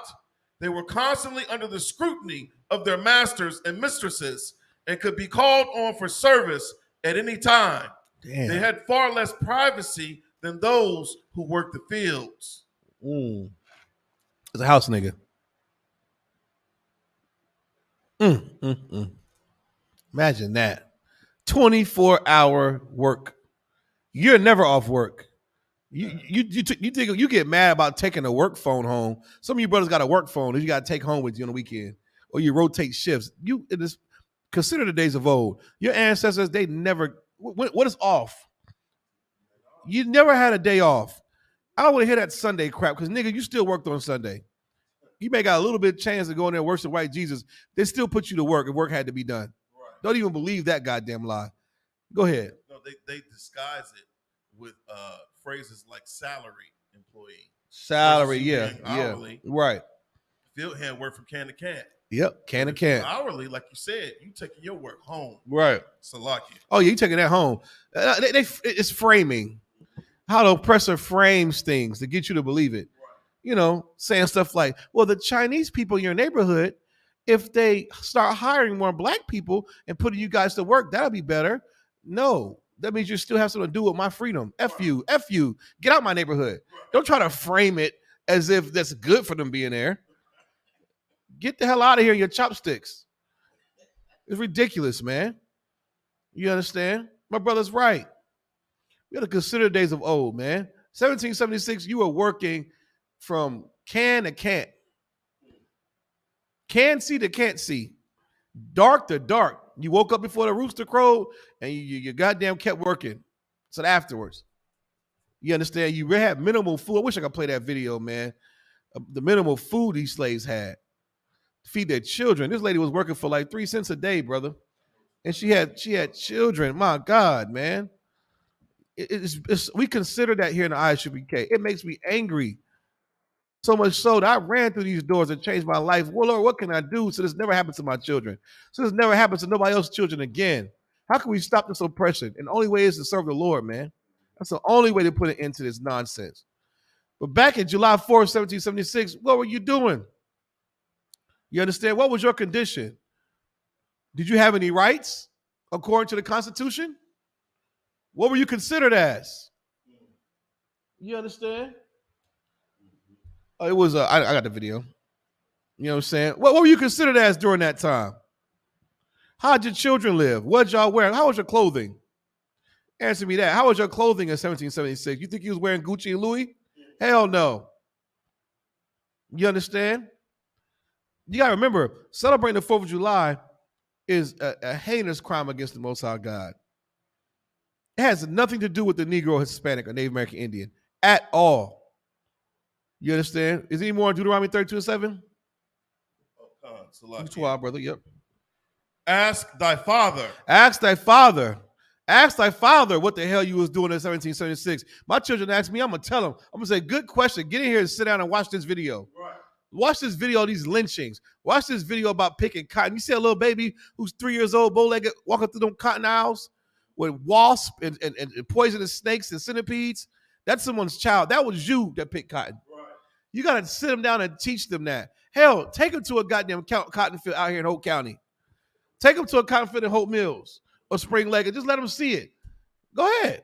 They were constantly under the scrutiny of their masters and mistresses and could be called on for service at any time. Damn. They had far less privacy than those who worked the fields. It's a house nigga. Imagine that. 24-hour work. You're never off work. You think you get mad about taking a work phone home. Some of you brothers got a work phone that you got to take home with you on the weekend, or you rotate shifts. It is consider the days of old. Your ancestors, they never. What is off? You never had a day off. I don't want to hear that Sunday crap because nigga, you still worked on Sunday. You may got a little bit of chance to go in there and worship white Jesus. They still put you to work and work had to be done. Right. Don't even believe that goddamn lie. Go ahead. No, they disguise it with phrases like salary employee. Salary, Versus you yeah, being yeah, hourly. right. Field hand work from can to can. Yep, can to can. Hourly, like you said, you taking your work home. Right. Salakia. Oh, yeah, you taking that home. It's framing. How the oppressor frames things to get you to believe it. You know, saying stuff like, well, the Chinese people in your neighborhood, if they start hiring more black people and putting you guys to work, that'll be better. No, that means you still have something to do with my freedom. F you. Get out my neighborhood. Don't try to frame it as if that's good for them being there. Get the hell out of here, your chopsticks. It's ridiculous, man. You understand? My brother's right. We got to consider the days of old, man. 1776, you were working from can to can't. Can see to can't see. Dark to dark. You woke up before the rooster crowed and you goddamn kept working. So afterwards, you understand? You had minimal food. I wish I could play that video, man. The minimal food these slaves had to feed their children. This lady was working for like 3 cents a day, brother. And she had children. My God, man. We consider that here in the ISUPK. It makes me angry. So much so that I ran through these doors and changed my life. Well, Lord, what can I do so this never happens to my children? So this never happens to nobody else's children again. How can we stop this oppression? And the only way is to serve the Lord, man. That's the only way to put an end to this nonsense. But back in July 4th, 1776, what were you doing? You understand? What was your condition? Did you have any rights according to the Constitution? What were you considered as? You understand? Oh, it was, I got the video. You know what I'm saying? What were you considered as during that time? How'd your children live? What'd y'all wear? How was your clothing? Answer me that. How was your clothing in 1776? You think you was wearing Gucci and Louis? Hell no. You understand? You got to remember, celebrating the 4th of July is a heinous crime against the Most High God. It has nothing to do with the Negro, Hispanic, or Native American Indian at all. You understand? Is any more in Deuteronomy 32:7? You 12, brother. Yep. Ask thy father. Ask thy father. Ask thy father what the hell you was doing in 1776. My children ask me, I'm going to tell them. I'm going to say, good question. Get in here and sit down and watch this video. Right. Watch this video of these lynchings. Watch this video about picking cotton. You see a little baby who's 3 years old, bow-legged, walking through them cotton aisles with wasps and poisonous snakes and centipedes? That's someone's child. That was you that picked cotton. Right. You got to sit them down and teach them that. Hell, take them to a goddamn cotton field out here in Hope County. Take them to a cotton field in Hope Mills or Spring Lake and just let them see it. Go ahead.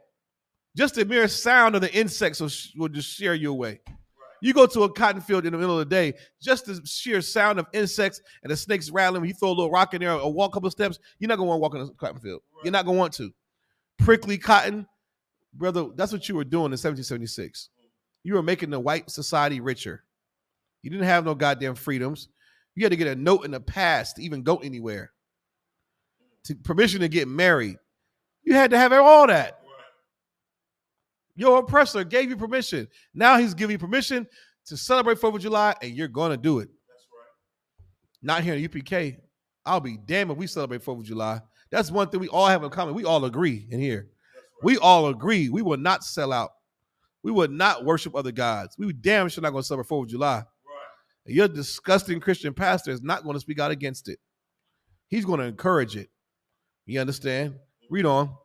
Just the mere sound of the insects will just scare you away. Right. You go to a cotton field in the middle of the day, just the sheer sound of insects and the snakes rattling. When you throw a little rock in there or walk a couple steps, you're not going to want to walk in a cotton field. Right. You're not going to want to. Prickly cotton, brother, that's what you were doing in 1776. You were making the white society richer. You didn't have no goddamn freedoms. You had to get a note in the past to even go anywhere. Permission to get married. You had to have all that. Your oppressor gave you permission. Now he's giving you permission to celebrate 4th of July, and you're going to do it. That's right. Not here in UPK. I'll be damned if we celebrate 4th of July. That's one thing we all have in common. We all agree in here. Right. We all agree we will not sell out. We would not worship other gods. We damn sure not going to celebrate 4th of July. Right. And your disgusting Christian pastor is not going to speak out against it. He's going to encourage it. You understand? Read on.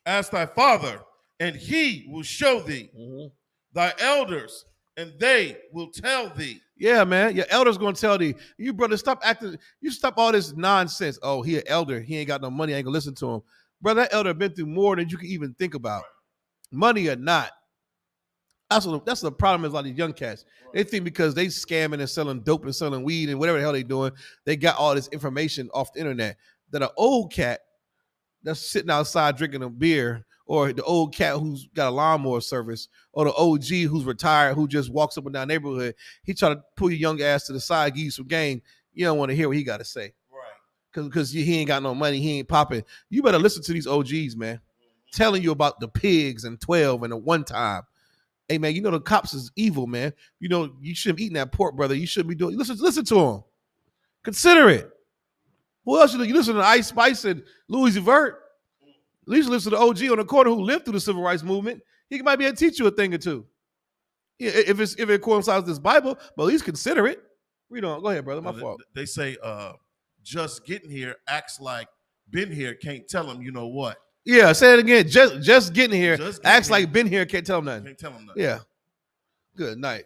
Ask thy father, and he will show thee. Thy elders, and they will tell thee. Yeah, man. Your elder's going to tell thee. You, brother, stop acting. You stop all this nonsense. Oh, he an elder. He ain't got no money. I ain't going to listen to him. Brother, that elder been through more than you can even think about. Money or not. That's the problem is a lot of these young cats. They think because they scamming and selling dope and selling weed and whatever the hell they doing, they got all this information off the internet. That an old cat that's sitting outside drinking a beer, or the old cat who's got a lawnmower service, or the OG who's retired who just walks up and down the neighborhood, he try to pull your young ass to the side, give you some game. You don't want to hear what he got to say. Right. Because he ain't got no money, he ain't popping. You better listen to these OGs, man. Telling you about the pigs and 12 and the one time. Hey, man, you know the cops is evil, man. You know, you shouldn't be eating that pork, brother. You shouldn't be doing. Listen to him. Consider it. Who else you listen to? Ice Spice and Louis Vert. At least listen to the OG on the corner who lived through the civil rights movement. He might be able to teach you a thing or two. Yeah, if it coincides with this Bible, but at least consider it. Read on. Go ahead, brother. My fault. They say just getting here acts like been here, can't tell him you know what. Yeah, say it again. Just getting here acts like been here, can't tell him nothing. Can't tell him nothing. Yeah. Good night.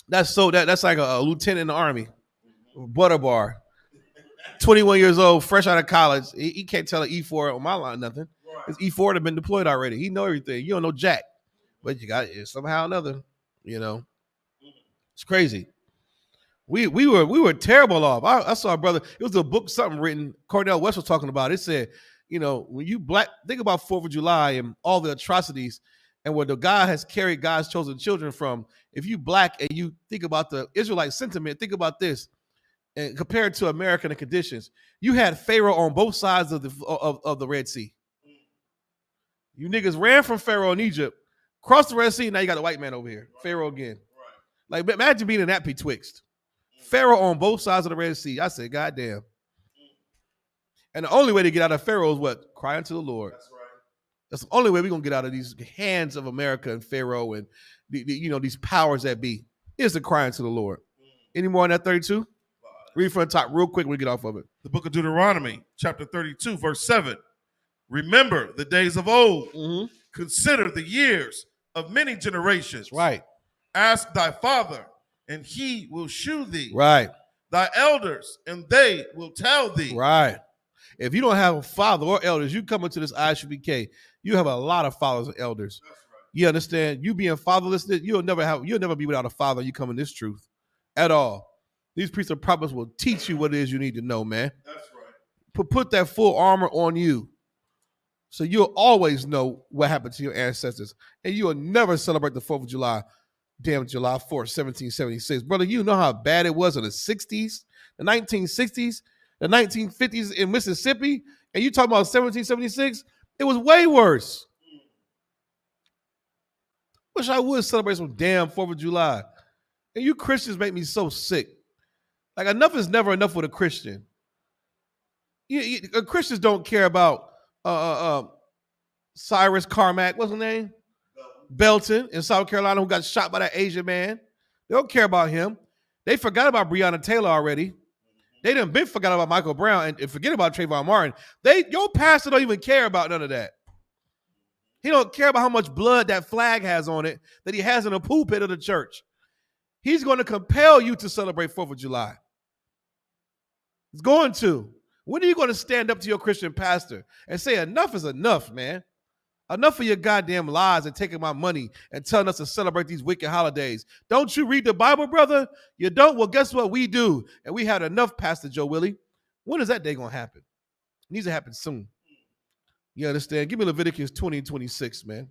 That's like a lieutenant in the army. Butter bar. 21 years old, fresh out of college. He can't tell an E4 on my line nothing. His E4 have been deployed already. He know everything. You don't know jack. But you got it somehow or another, you know. It's crazy. We were terrible off. I saw a brother. It was a book, something written. Cornell West was talking about. It said, you know, when you black, think about 4th of July and all the atrocities and where the God has carried God's chosen children from. If you black and you think about the Israelite sentiment, think about this. And compared to American conditions, you had Pharaoh on both sides of the Red Sea. You niggas ran from Pharaoh in Egypt, crossed the Red Sea, now you got the white man over here. Right. Pharaoh again. Right. Like, imagine being in that betwixt. Pharaoh on both sides of the Red Sea. I said, God damn. And the only way to get out of Pharaoh is what? Cry unto the Lord. That's right. That's the only way we're going to get out of these hands of America and Pharaoh and these powers that be, is to cry unto the Lord. Any more on that 32? Read from the top real quick when we get off of it. The book of Deuteronomy, chapter 32, verse 7. Remember the days of old. Mm-hmm. Consider the years of many generations. That's right. Ask thy father, and he will shew thee. Right. Thy elders, and they will tell thee. Right. If you don't have a father or elders, you come into this ISUPK, you have a lot of fathers and elders. That's right. You understand? You being fatherless, you'll never be without a father. You come in this truth at all. These priests and prophets will teach you what it is you need to know, man. That's right. Put that full armor on you. So you'll always know what happened to your ancestors. And you will never celebrate the 4th of July. Damn, July 4th, 1776. Brother, you know how bad it was in the 60s, the 1960s, the 1950s in Mississippi? And you talking about 1776? It was way worse. Wish I would celebrate some damn 4th of July. And you Christians make me so sick. Like, enough is never enough with a Christian. Christians don't care about Cyrus Carmack, what's his name? Belton in South Carolina, who got shot by that Asian man. They don't care about him. They forgot about Breonna Taylor already. They done been forgot about Michael Brown and forget about Trayvon Martin. Your pastor don't even care about none of that. He don't care about how much blood that flag has on it that he has in the pulpit of the church. He's going to compel you to celebrate 4th of July. He's going to. When are you going to stand up to your Christian pastor and say enough is enough, man? Enough of your goddamn lies and taking my money and telling us to celebrate these wicked holidays. Don't you read the Bible, brother? You don't? Well, guess what? We do. And we had enough, Pastor Joe Willie. When is that day going to happen? It needs to happen soon. You understand? Give me Leviticus 20 and 26, man.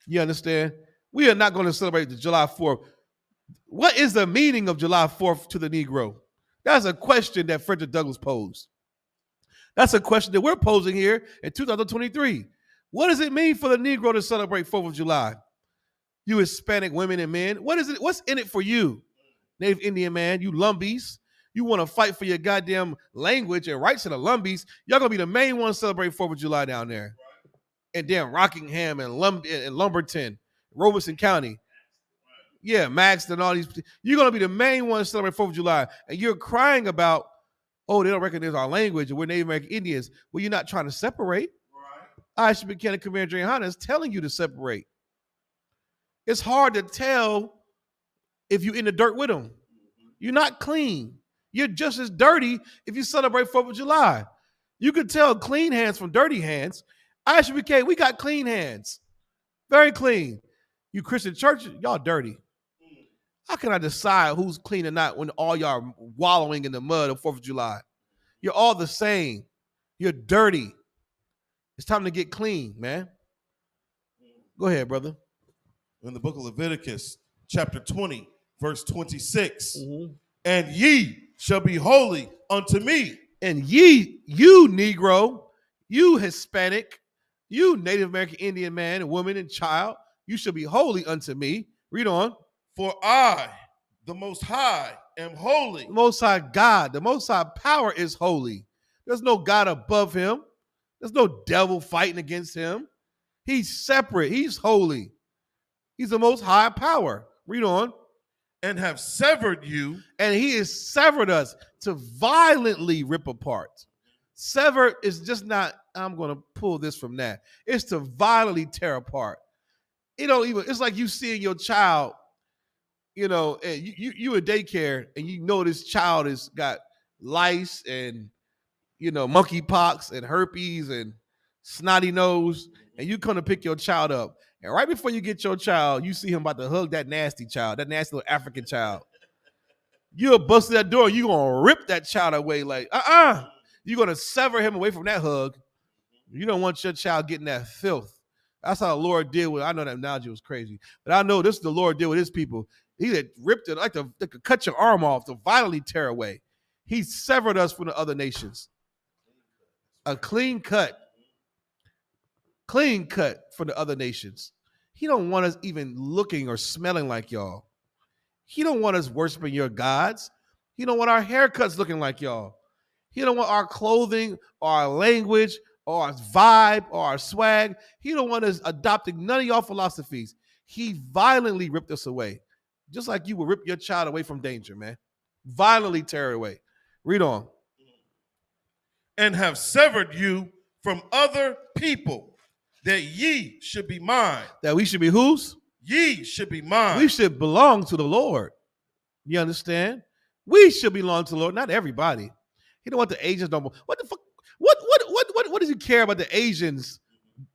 You understand? We are not going to celebrate the July 4th. What is the meaning of July 4th to the Negro? That's a question that Frederick Douglass posed. That's a question that we're posing here in 2023. What does it mean for the Negro to celebrate 4th of July? You Hispanic women and men, what is it? What's in it for you? Native Indian man, you Lumbees, you want to fight for your goddamn language and rights to the Lumbees. Y'all gonna be the main ones celebrating 4th of July down there. And then Rockingham and Lumberton, Robeson County. Yeah, Max and all these. You're gonna be the main ones celebrating 4th of July. And you're crying about, oh, they don't recognize our language and we're Native American Indians. Well, you're not trying to separate. Right. Isupk Commander YAHANNA is telling you to separate. It's hard to tell if you're in the dirt with them. You're not clean. You're just as dirty if you celebrate 4th of July. You can tell clean hands from dirty hands. Isupk, we got clean hands. Very clean. You Christian church, y'all dirty. How can I decide who's clean or not when all y'all are wallowing in the mud of 4th of July? You're all the same. You're dirty. It's time to get clean, man. Go ahead, brother. In the book of Leviticus, chapter 20, verse 26. And ye shall be holy unto me. And ye, you Negro, you Hispanic, you Native American Indian man and woman and child, you shall be holy unto me. Read on. For I, the Most High, am holy. The Most High God, the Most High power is holy. There's no God above him. There's no devil fighting against him. He's separate. He's holy. He's the Most High power. Read on. And have severed you. And he has severed us to violently rip apart. Sever is just not, I'm going to pull this from that. It's to violently tear apart. It's like you seeing your child, you in daycare and you know this child has got lice and, monkeypox and herpes and snotty nose, and you come to pick your child up. And right before you get your child, you see him about to hug that nasty child, that nasty little African child. You'll bust that door. You're going to rip that child away like, You're going to sever him away from that hug. You don't want your child getting that filth. That's how the Lord did with, I know that analogy was crazy, but I know this is the Lord did with his people. He had ripped it like to cut your arm off, to violently tear away. He severed us from the other nations. A clean cut for the other nations. He don't want us even looking or smelling like y'all. He don't want us worshiping your gods. He don't want our haircuts looking like y'all. He don't want our clothing or our language or our vibe or our swag. He don't want us adopting none of y'all philosophies. He violently ripped us away. Just like you would rip your child away from danger, man. Violently tear it away. Read on. And have severed you from other people, that ye should be mine. That we should be whose? Ye should be mine. We should belong to the Lord. You understand? We should belong to the Lord, not everybody. He don't want the Asians no more. What the fuck? What does he care about the Asians,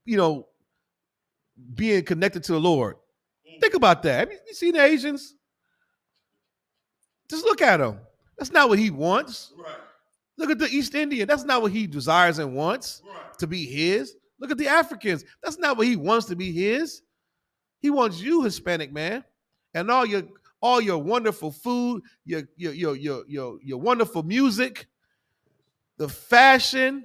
being connected to the Lord? Think about that. Have you seen the Asians? Just look at them. That's not what he wants. Right. Look at the East Indian. That's not what he desires and wants to be his. Look at the Africans. That's not what he wants to be his. He wants you, Hispanic man, and all your wonderful food, your wonderful music, the fashion,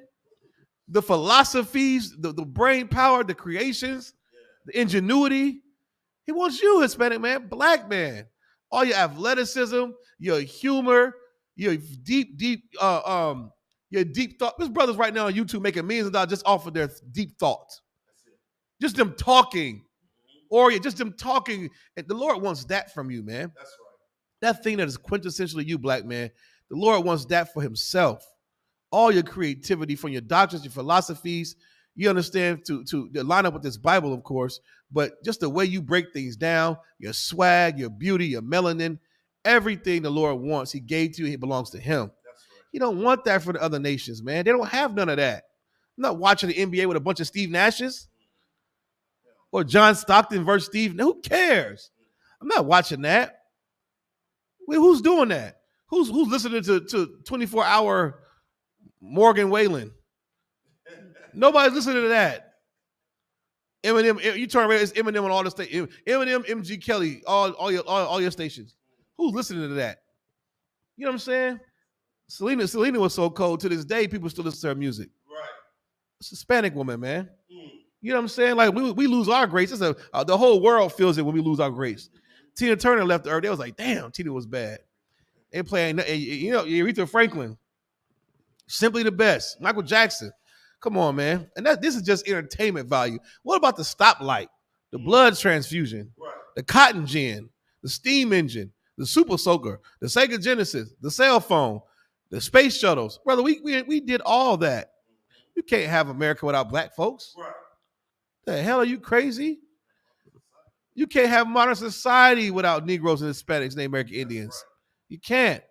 the philosophies, the brain power, the creations, the ingenuity. He wants you, Hispanic man, black man. All your athleticism, your humor, your deep thought. There's brothers right now on YouTube making millions of dollars just off of their deep thoughts. Just them talking. Or just them talking. And the Lord wants that from you, man. That's right. That thing that is quintessentially you, black man. The Lord wants that for himself. All your creativity from your doctrines, your philosophies, you understand, to line up with this Bible, of course, but just the way you break things down, your swag, your beauty, your melanin, everything the Lord wants, he gave to you, it belongs to him. That's right. You don't want that for the other nations, man. They don't have none of that. I'm not watching the NBA with a bunch of Steve Nashes or John Stockton versus Steve. Who cares? I'm not watching that. Wait, who's doing that? Who's listening to 24-hour Morgan Whalen? Nobody's listening to that. Eminem, you turn around, it's Eminem on all the stations. Eminem, MG Kelly, all your stations. Who's listening to that? You know what I'm saying? Selena was so cold. To this day, people still listen to her music. Right. It's a Hispanic woman, man. You know what I'm saying? Like we lose our grace. The whole world feels it when we lose our grace. Tina Turner left the earth. They was like, damn, Tina was bad. They playing, Aretha Franklin, simply the best. Michael Jackson, come on, man. And this is just entertainment value. What about the stoplight, the blood transfusion, the cotton gin, the steam engine, the super soaker, the Sega Genesis, the cell phone, the space shuttles? Brother, we did all that. You can't have America without black folks. Right. The hell, are you crazy? You can't have modern society without Negroes and Hispanics and American Indians. Right. You can't.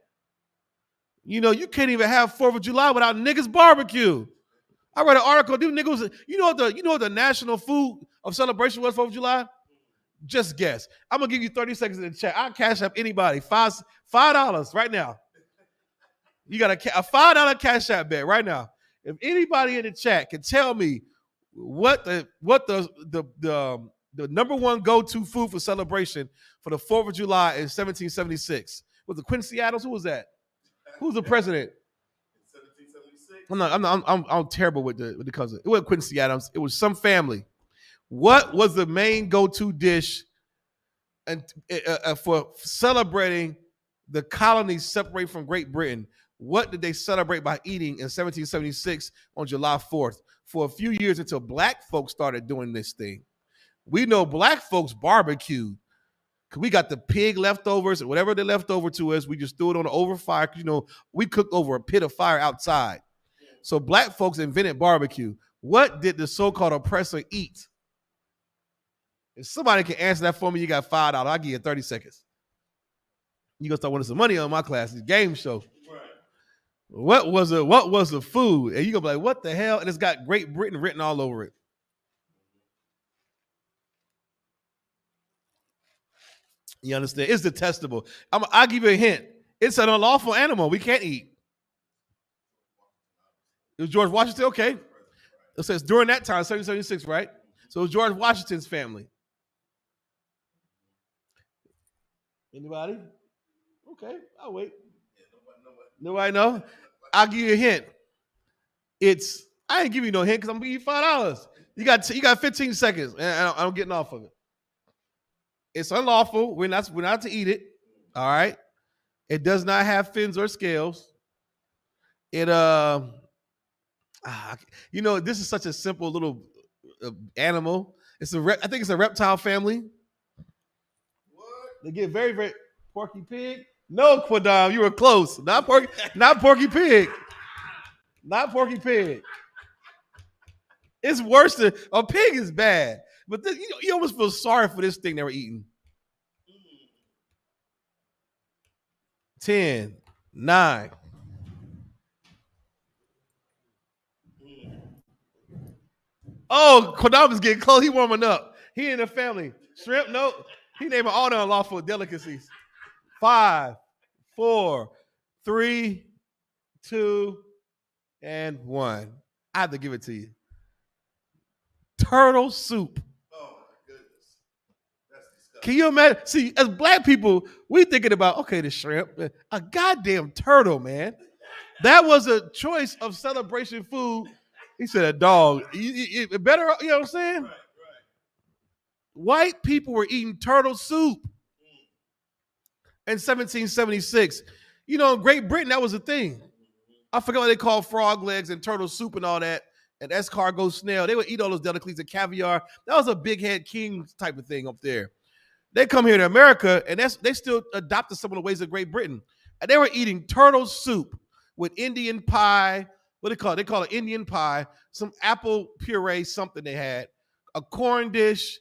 You can't even have 4th of July without niggas barbecue. I read an article. These niggas, you know what the national food of celebration was 4th of July? Just guess. I'm gonna give you 30 seconds in the chat. I'll cash up anybody $5 right now. You got a $5 cash app bet right now. If anybody in the chat can tell me what the number one go-to food for celebration for the 4th of July in 1776 was it Quincy Adams? Who was that? Who's the president? 1776. I'm terrible with the cousin. It wasn't Quincy Adams. It was some family. What was the main go-to dish and for celebrating the colonies separate from Great Britain? What did they celebrate by eating in 1776 on July 4th? For a few years until black folks started doing this thing. We know black folks barbecued. We got the pig leftovers, whatever they left over to us, we just threw it on the over fire. We cooked over a pit of fire outside. So black folks invented barbecue. What did the so-called oppressor eat? If somebody can answer that for me, you got $5. I'll give you 30 seconds. You're going to start winning some money on my class. It's a game show. What was the food? And you're going to be like, what the hell? And it's got Great Britain written all over it. You understand? It's detestable. I'll give you a hint. It's an unlawful animal we can't eat. It was George Washington? Okay. It says during that time, 1776, right? So it was George Washington's family. Anybody? Okay, I'll wait. Nobody know? I'll give you a hint. I ain't give you no hint because I'm gonna give you $5. You got 15 seconds, and I'm getting off of it. It's unlawful. We're not to eat it. All right. It does not have fins or scales. It this is such a simple little animal. I think it's a reptile family. What? They get very, very Porky Pig. No, Quadam, you were close. Not Porky Pig. Not Porky Pig. It's worse than a pig is bad. But this, you almost feel sorry for this thing they were eating. 10, 9. Oh, Quadam is getting close. He warming up. He in the family. Shrimp, no. He naming all the unlawful delicacies. 5, 4, 3, 2, and 1. I have to give it to you. Turtle soup. Oh my goodness. That's disgusting. Can you imagine? See, as black people, we thinking about, okay, the shrimp, a goddamn turtle, man. That was a choice of celebration food. He said a dog. It better, you know what I'm saying? Right. White people were eating turtle soup in 1776. In Great Britain, that was a thing. I forget what they called frog legs and turtle soup and all that, and escargot snail. They would eat all those delicacies and caviar. That was a big head king type of thing up there. They come here to America, and they still adopted some of the ways of Great Britain. And they were eating turtle soup with Indian pie. What do they call it? They call it Indian pie, some apple puree, something they had, a corn dish,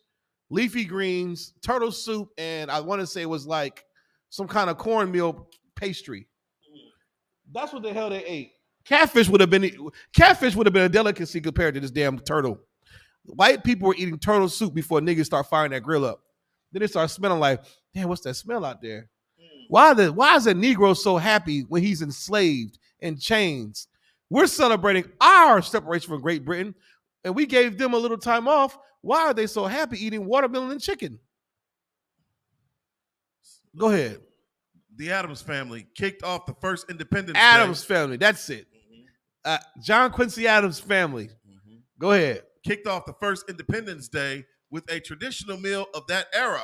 leafy greens, turtle soup, and I want to say it was like some kind of cornmeal pastry. That's what the hell they ate. Catfish would have been a delicacy compared to this damn turtle. White people were eating turtle soup before niggas start firing that grill up. Then they start smelling like, damn, what's that smell out there? Why is a Negro so happy when he's enslaved in chains? We're celebrating our separation from Great Britain, and we gave them a little time off. Why are they so happy eating watermelon and chicken? Go ahead. The Addams family kicked off the first Independence Addams Day. family. That's it. John Quincy Adams family. Go ahead. Kicked off the first Independence Day with a traditional meal of that era.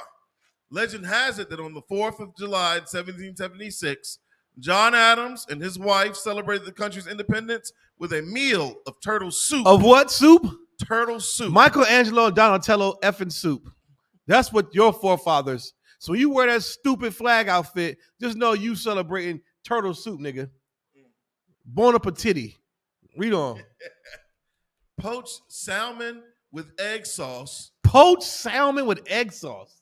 Legend has it that on the 4th of July in 1776, John Adams and his wife celebrated the country's independence with a meal of turtle soup. Of what soup? Turtle soup. Michelangelo and Donatello effing soup. That's what your forefathers. So you wear that stupid flag outfit, just know you celebrating turtle soup, nigga. Bon appetit. Read on. Poached salmon with egg sauce. Poached salmon with egg sauce.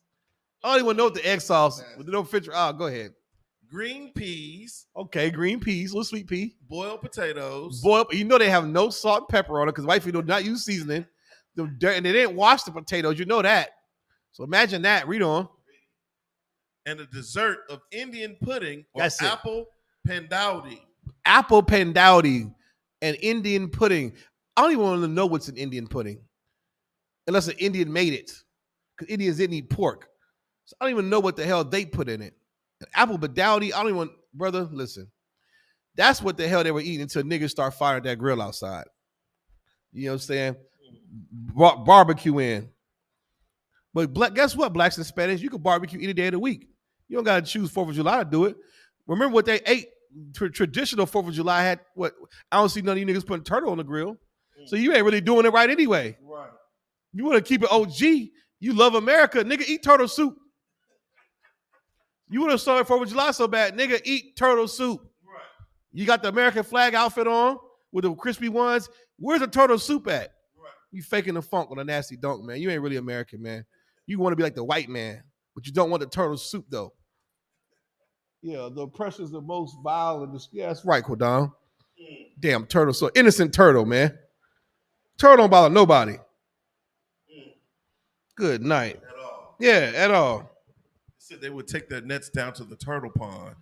I don't even know what the egg sauce with no picture. Oh, go ahead. Green peas. Okay, green peas, little sweet pea. Boiled potatoes. You know they have no salt and pepper on it because white people do not use seasoning. And they didn't wash the potatoes. You know that. So imagine that. Read on. And a dessert of Indian pudding or That's it. apple pandowdy. Apple pandowdy and Indian pudding. I don't even want to know what's in Indian pudding unless an Indian made it because Indians didn't eat pork. So I don't even know what the hell they put in it. An apple pandowdy, I don't even want, brother, listen. That's what the hell they were eating until niggas start firing that grill outside. You know what I'm saying? Barbecue in. But guess what, blacks and Hispanics? You can barbecue any day of the week. You don't got to choose 4th of July to do it. Remember what they ate? Traditional 4th of July had what? I don't see none of you niggas putting turtle on the grill. So you ain't really doing it right anyway. Right. You want to keep it OG. You love America. Nigga, eat turtle soup. You want to start 4th of July so bad. Nigga, eat turtle soup. Right. You got the American flag outfit on with the crispy ones. Where's the turtle soup at? Right. You faking the funk with a nasty dunk, man. You ain't really American, man. You want to be like the white man, but you don't want the turtle soup, though. Yeah, the oppressor's the most vile. Yeah, that's right, Kodon. Damn turtle. So innocent turtle, man. Turtle don't bother nobody. Good night. At all. Yeah, at all. They said they would take their nets down to the turtle pond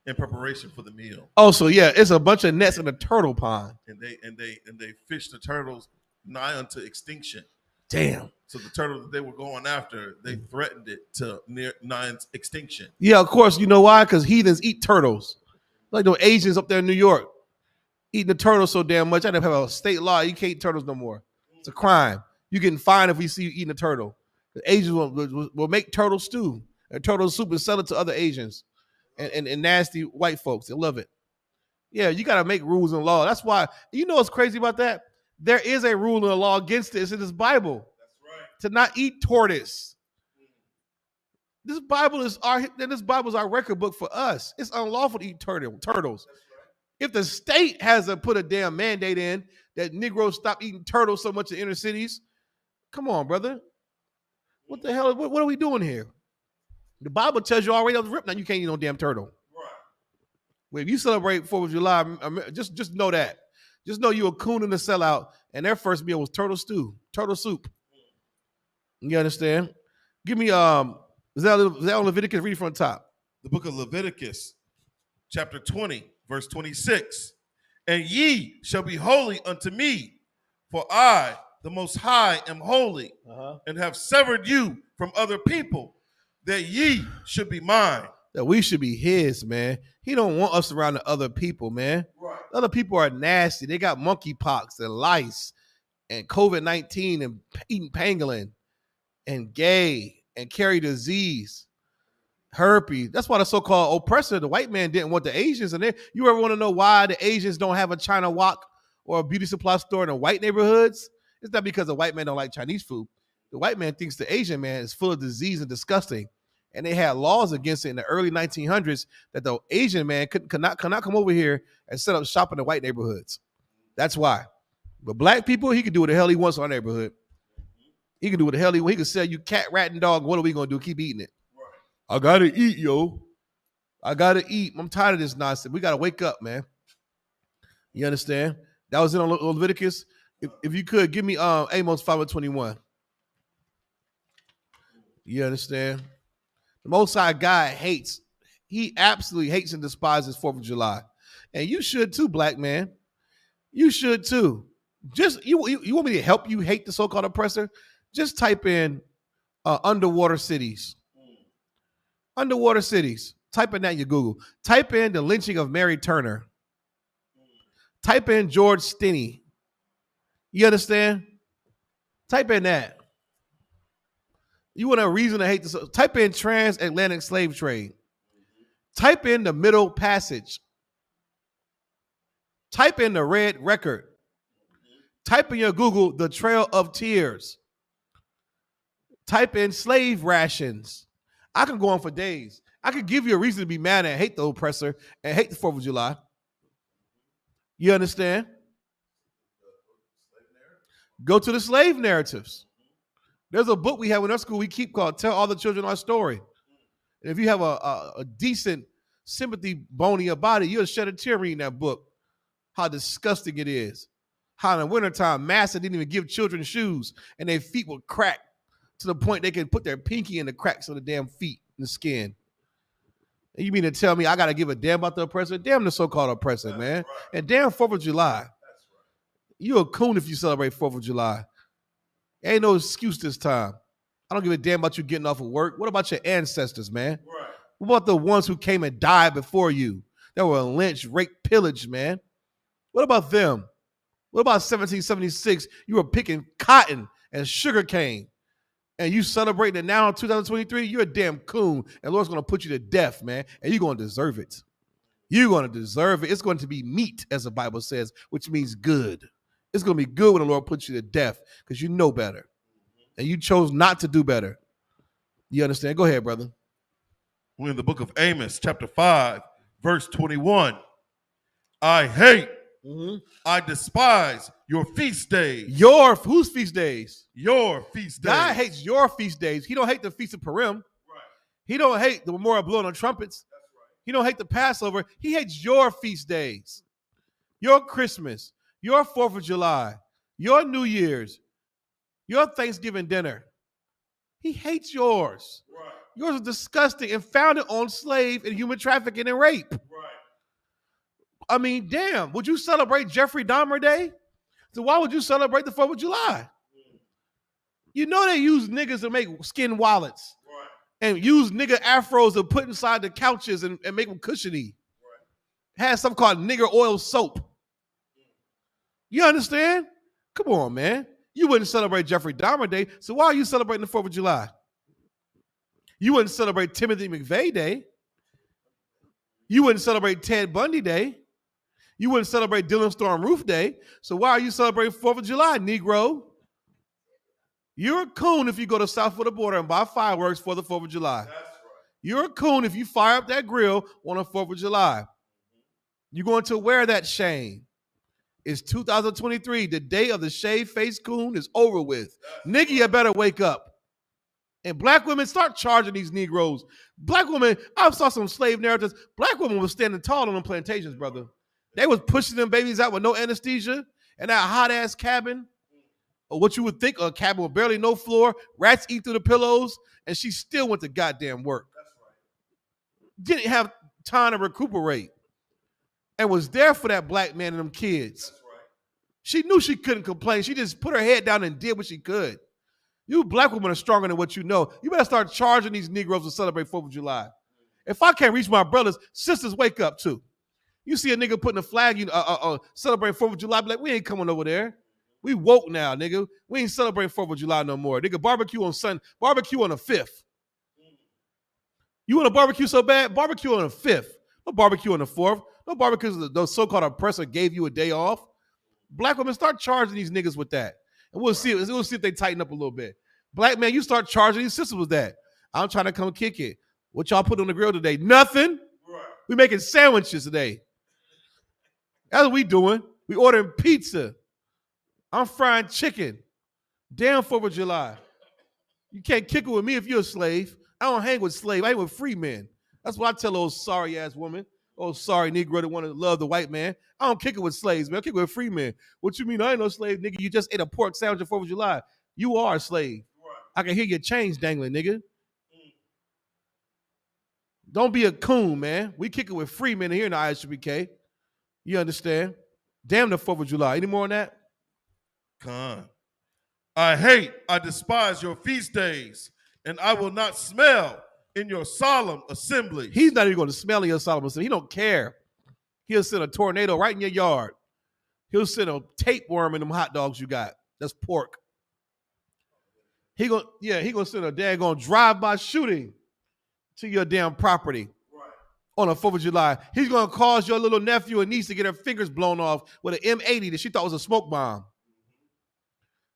in preparation for the meal. Oh, so yeah, it's a bunch of nets in a turtle pond. And they fish the turtles nigh unto extinction. Damn. So the turtle that they were going after, they threatened it to nigh extinction. Yeah, of course. You know why? Because heathens eat turtles. Like those Asians up there in New York eating the turtles so damn much. I have a state law. You can't eat turtles no more. It's a crime. You're getting fined if we see you eating a turtle. The Asians will make turtle stew and turtle soup and sell it to other Asians and nasty white folks. They love it. Yeah, you got to make rules and law. That's why, you know what's crazy about that? There is a rule and a law against this in this Bible. That's right. To not eat tortoise. This Bible is our record book for us. It's unlawful to eat turtles. Right. If the state has to put a damn mandate in that Negroes stop eating turtles so much in inner cities, come on, brother. What the hell? What are we doing here? The Bible tells you already off the rip now you can't eat no damn turtle. Right. Well, if you celebrate 4th of July, just know that. Just know you're a coon in the sellout, and their first meal was turtle stew, turtle soup. You understand? Give me is that on Leviticus? Read from the top. The book of Leviticus, chapter 20, verse 26. And ye shall be holy unto me, for I, the Most High, am holy, and have severed you from other people, that ye should be mine. That we should be his, man. He don't want us around the other people, man. Right. Other people are nasty. They got monkeypox and lice and COVID-19 and eating pangolin and gay and carry disease, herpes. That's why the so-called oppressor, the white man, didn't want the Asians in there. You ever want to know why the Asians don't have a China Walk or a beauty supply store in the white neighborhoods? It's not because the white man don't like Chinese food. The white man thinks the Asian man is full of disease and disgusting. And they had laws against it in the early 1900s that the Asian man could not come over here and set up shop in the white neighborhoods. That's why. But black people, he can do what the hell he wants in our neighborhood. He can do what the hell he wants. He can sell you cat, rat, and dog. What are we going to do? Keep eating it. Right. I got to eat, yo. I got to eat. I'm tired of this nonsense. We got to wake up, man. You understand? That was in Leviticus. If you could, give me Amos 5:21. You understand? The Most High God he absolutely hates and despises 4th of July. And you should too, black man. You should too. Just you want me to help you hate the so-called oppressor? Just type in underwater cities. Underwater cities. Type in that in your Google. Type in the lynching of Mary Turner. Type in George Stinney. You understand? Type in that. You want a reason to hate this? Type in transatlantic slave trade. Type in the Middle Passage. Type in the Red Record. Type in your Google the Trail of Tears. Type in slave rations. I can go on for days. I could give you a reason to be mad and hate the oppressor and hate the 4th of July. You understand? Go to the slave narratives. There's a book we have in our school we keep called Tell All the Children Our Story. And if you have a decent sympathy bone in your body, you'll shed a tear reading that book. How disgusting it is. How in the wintertime, Massa didn't even give children shoes and their feet would crack to the point they could put their pinky in the cracks of the damn feet and the skin. And you mean to tell me I got to give a damn about the oppressor? Damn the so-called oppressor, man. Right. And damn 4th of July. Right. You're a coon if you celebrate 4th of July. Ain't no excuse this time. I don't give a damn about you getting off of work. What about your ancestors, man? Right. What about the ones who came and died before you? That were lynched, raped, pillaged, man. What about them? What about 1776? You were picking cotton and sugar cane. And you celebrating it now in 2023, you're a damn coon. And Lord's going to put you to death, man. And you're going to deserve it. You're going to deserve it. It's going to be meat, as the Bible says, which means good. It's going to be good when the Lord puts you to death because you know better. And you chose not to do better. You understand? Go ahead, brother. We're in the book of Amos, chapter 5, verse 21. I hate, I despise your feast days. Whose feast days? Your feast days. God hates your feast days. He don't hate the Feast of Purim. Right. He don't hate the memorial blowing on trumpets. That's right. He don't hate the Passover. He hates your feast days. Your Christmas, your 4th of July, your New Year's, your Thanksgiving dinner. He hates yours. Right. Yours is disgusting and founded on slave and human trafficking and rape. Right. I mean, damn, would you celebrate Jeffrey Dahmer Day? So why would you celebrate the 4th of July? You know they use niggas to make skin wallets. Right. And use nigga afros to put inside the couches and make them cushiony. Right. Has something called nigger oil soap. You understand? Come on, man. You wouldn't celebrate Jeffrey Dahmer Day, so why are you celebrating the 4th of July? You wouldn't celebrate Timothy McVeigh Day. You wouldn't celebrate Ted Bundy Day. You wouldn't celebrate Dylan Storm Roof Day. So why are you celebrating 4th of July, Negro? You're a coon if you go to south of the border and buy fireworks for the 4th of July. That's right. You're a coon if you fire up that grill on the 4th of July. You're going to wear that shame. It's 2023. The day of the shaved-faced coon is over with. Nigga, you better wake up. And black women, start charging these Negroes. Black women, I saw some slave narratives. Black women was standing tall on them plantations, brother. They was pushing them babies out with no anesthesia in that hot-ass cabin. Or what you would think, a cabin with barely no floor, rats eat through the pillows, and she still went to goddamn work. That's right. Didn't have time to recuperate. And was there for that black man and them kids. That's right. She knew she couldn't complain. She just put her head down and did what she could. You black women are stronger than what you know. You better start charging these Negroes to celebrate 4th of July. If I can't reach my brothers, sisters, wake up too. You see a nigga putting a flag, celebrating 4th of July, be like, we ain't coming over there. We woke now, nigga. We ain't celebrating 4th of July no more. Nigga, barbecue on the 5th. You want to barbecue so bad? Barbecue on the 5th. No barbecue on the 4th. No barbecue because the so-called oppressor gave you a day off. Black women, start charging these niggas with that. And we'll see if they tighten up a little bit. Black man, you start charging these sisters with that. I'm trying to come kick it. What y'all put on the grill today? Nothing. Right. We making sandwiches today. That's what we doing. We ordering pizza. I'm frying chicken. Damn 4th of July. You can't kick it with me if you're a slave. I don't hang with slaves. I hang with free men. That's what I tell those sorry-ass women. Oh, sorry, Negro that want to love the white man. I don't kick it with slaves, man. I kick it with free men. What you mean? I ain't no slave, nigga. You just ate a pork sandwich on 4th of July. You are a slave. Right. I can hear your chains dangling, nigga. Don't be a coon, man. We kick it with free men here in the Isupk. You understand? Damn the 4th of July. Any more on that? Con. I despise your feast days, and I will not smell in your solemn assemblies. He's not even going to smell in your solemn assembly. He don't care. He'll send a tornado right in your yard. He'll send a tapeworm in them hot dogs you got. That's pork. He gonna send a daggone drive-by shooting to your damn property on the 4th of July. He's gonna cause your little nephew and niece to get her fingers blown off with an M80 that she thought was a smoke bomb.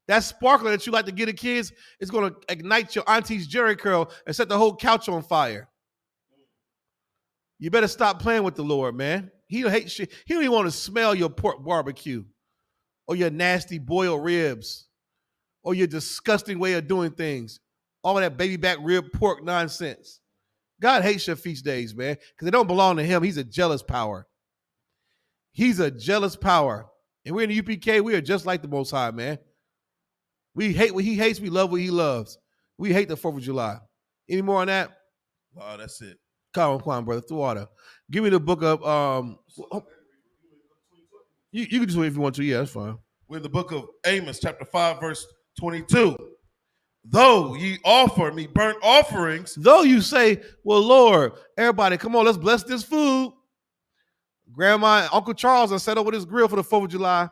That sparkler that you like to get the kids is gonna ignite your auntie's jerry curl and set the whole couch on fire. You better stop playing with the Lord, man. He hate shit. He don't even want to smell your pork barbecue or your nasty boiled ribs or your disgusting way of doing things. All that baby back rib pork nonsense. God hates your feast days, man, because they don't belong to him. He's a jealous power. He's a jealous power. And we're in the UPK, we are just like the Most High, man. We hate what he hates, we love what he loves. We hate the 4th of July. Any more on that? Wow, that's it. Come on, brother. THAWADAH. Give me the book of you can do it if you want to. Yeah, that's fine. We're in the book of Amos, chapter 5, verse 22. Though ye offer me burnt offerings. Though you say, well, Lord, everybody, come on, let's bless this food. Grandma and Uncle Charles are set up with his grill for the 4th of July.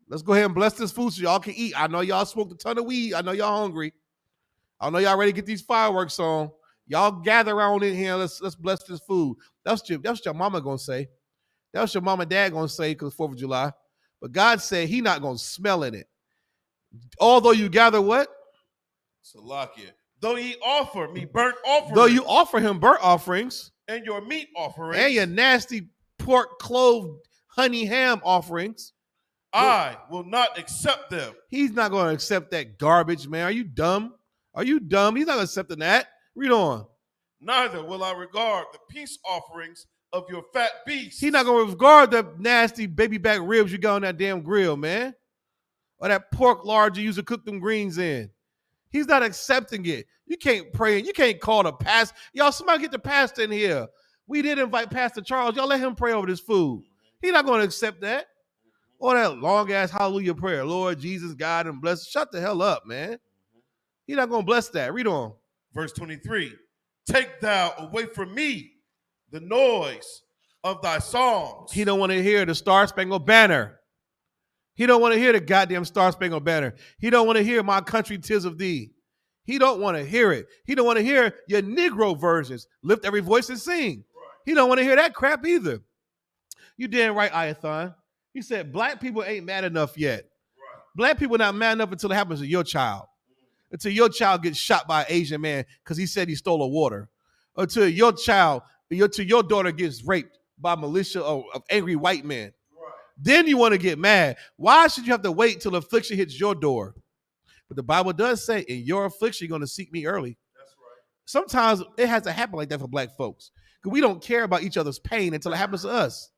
Let's go ahead and bless this food so y'all can eat. I know y'all smoked a ton of weed. I know y'all hungry. I know y'all ready to get these fireworks on. Y'all gather around in here. Let's bless this food. That's what your mama gonna say. That's what your mom and dad gonna say because 4th of July. But God said he not gonna smell in it. Although you gather what? Salakia. Though ye offer me burnt offerings. Though you offer him burnt offerings. And your meat offerings. And your nasty pork clove honey ham offerings. I will not accept them. He's not going to accept that garbage, man. Are you dumb? Are you dumb? He's not accepting that. Read on. Neither will I regard the peace offerings of your fat beasts. He's not going to regard the nasty baby back ribs you got on that damn grill, man. Or that pork lard you used to cook them greens in. He's not accepting it. You can't pray. You can't call the pastor. Y'all, somebody get the pastor in here. We did invite Pastor Charles. Y'all let him pray over this food. He's not going to accept that. Or that long-ass hallelujah prayer. Lord Jesus, God, and bless. Shut the hell up, man. He's not going to bless that. Read on. Verse 23. Take thou away from me the noise of thy songs. He don't want to hear the Star Spangled Banner. He don't want to hear the goddamn Star Spangled Banner. He don't want to hear My Country 'Tis of Thee. He don't want to hear it. He don't want to hear your Negro versions. Lift every voice and sing. Right. He don't want to hear that crap either. You damn right, Ayathon. He said black people ain't mad enough yet. Right. Black people not mad enough until it happens to your child. Until your child gets shot by an Asian man because he said he stole a water. Until your daughter gets raped by a militia of angry white men. Right. Then you want to get mad. Why should you have to wait till affliction hits your door? But the Bible does say, in your affliction, you're going to seek me early. That's right. Sometimes it has to happen like that for black folks. Because we don't care about each other's pain until it happens to us.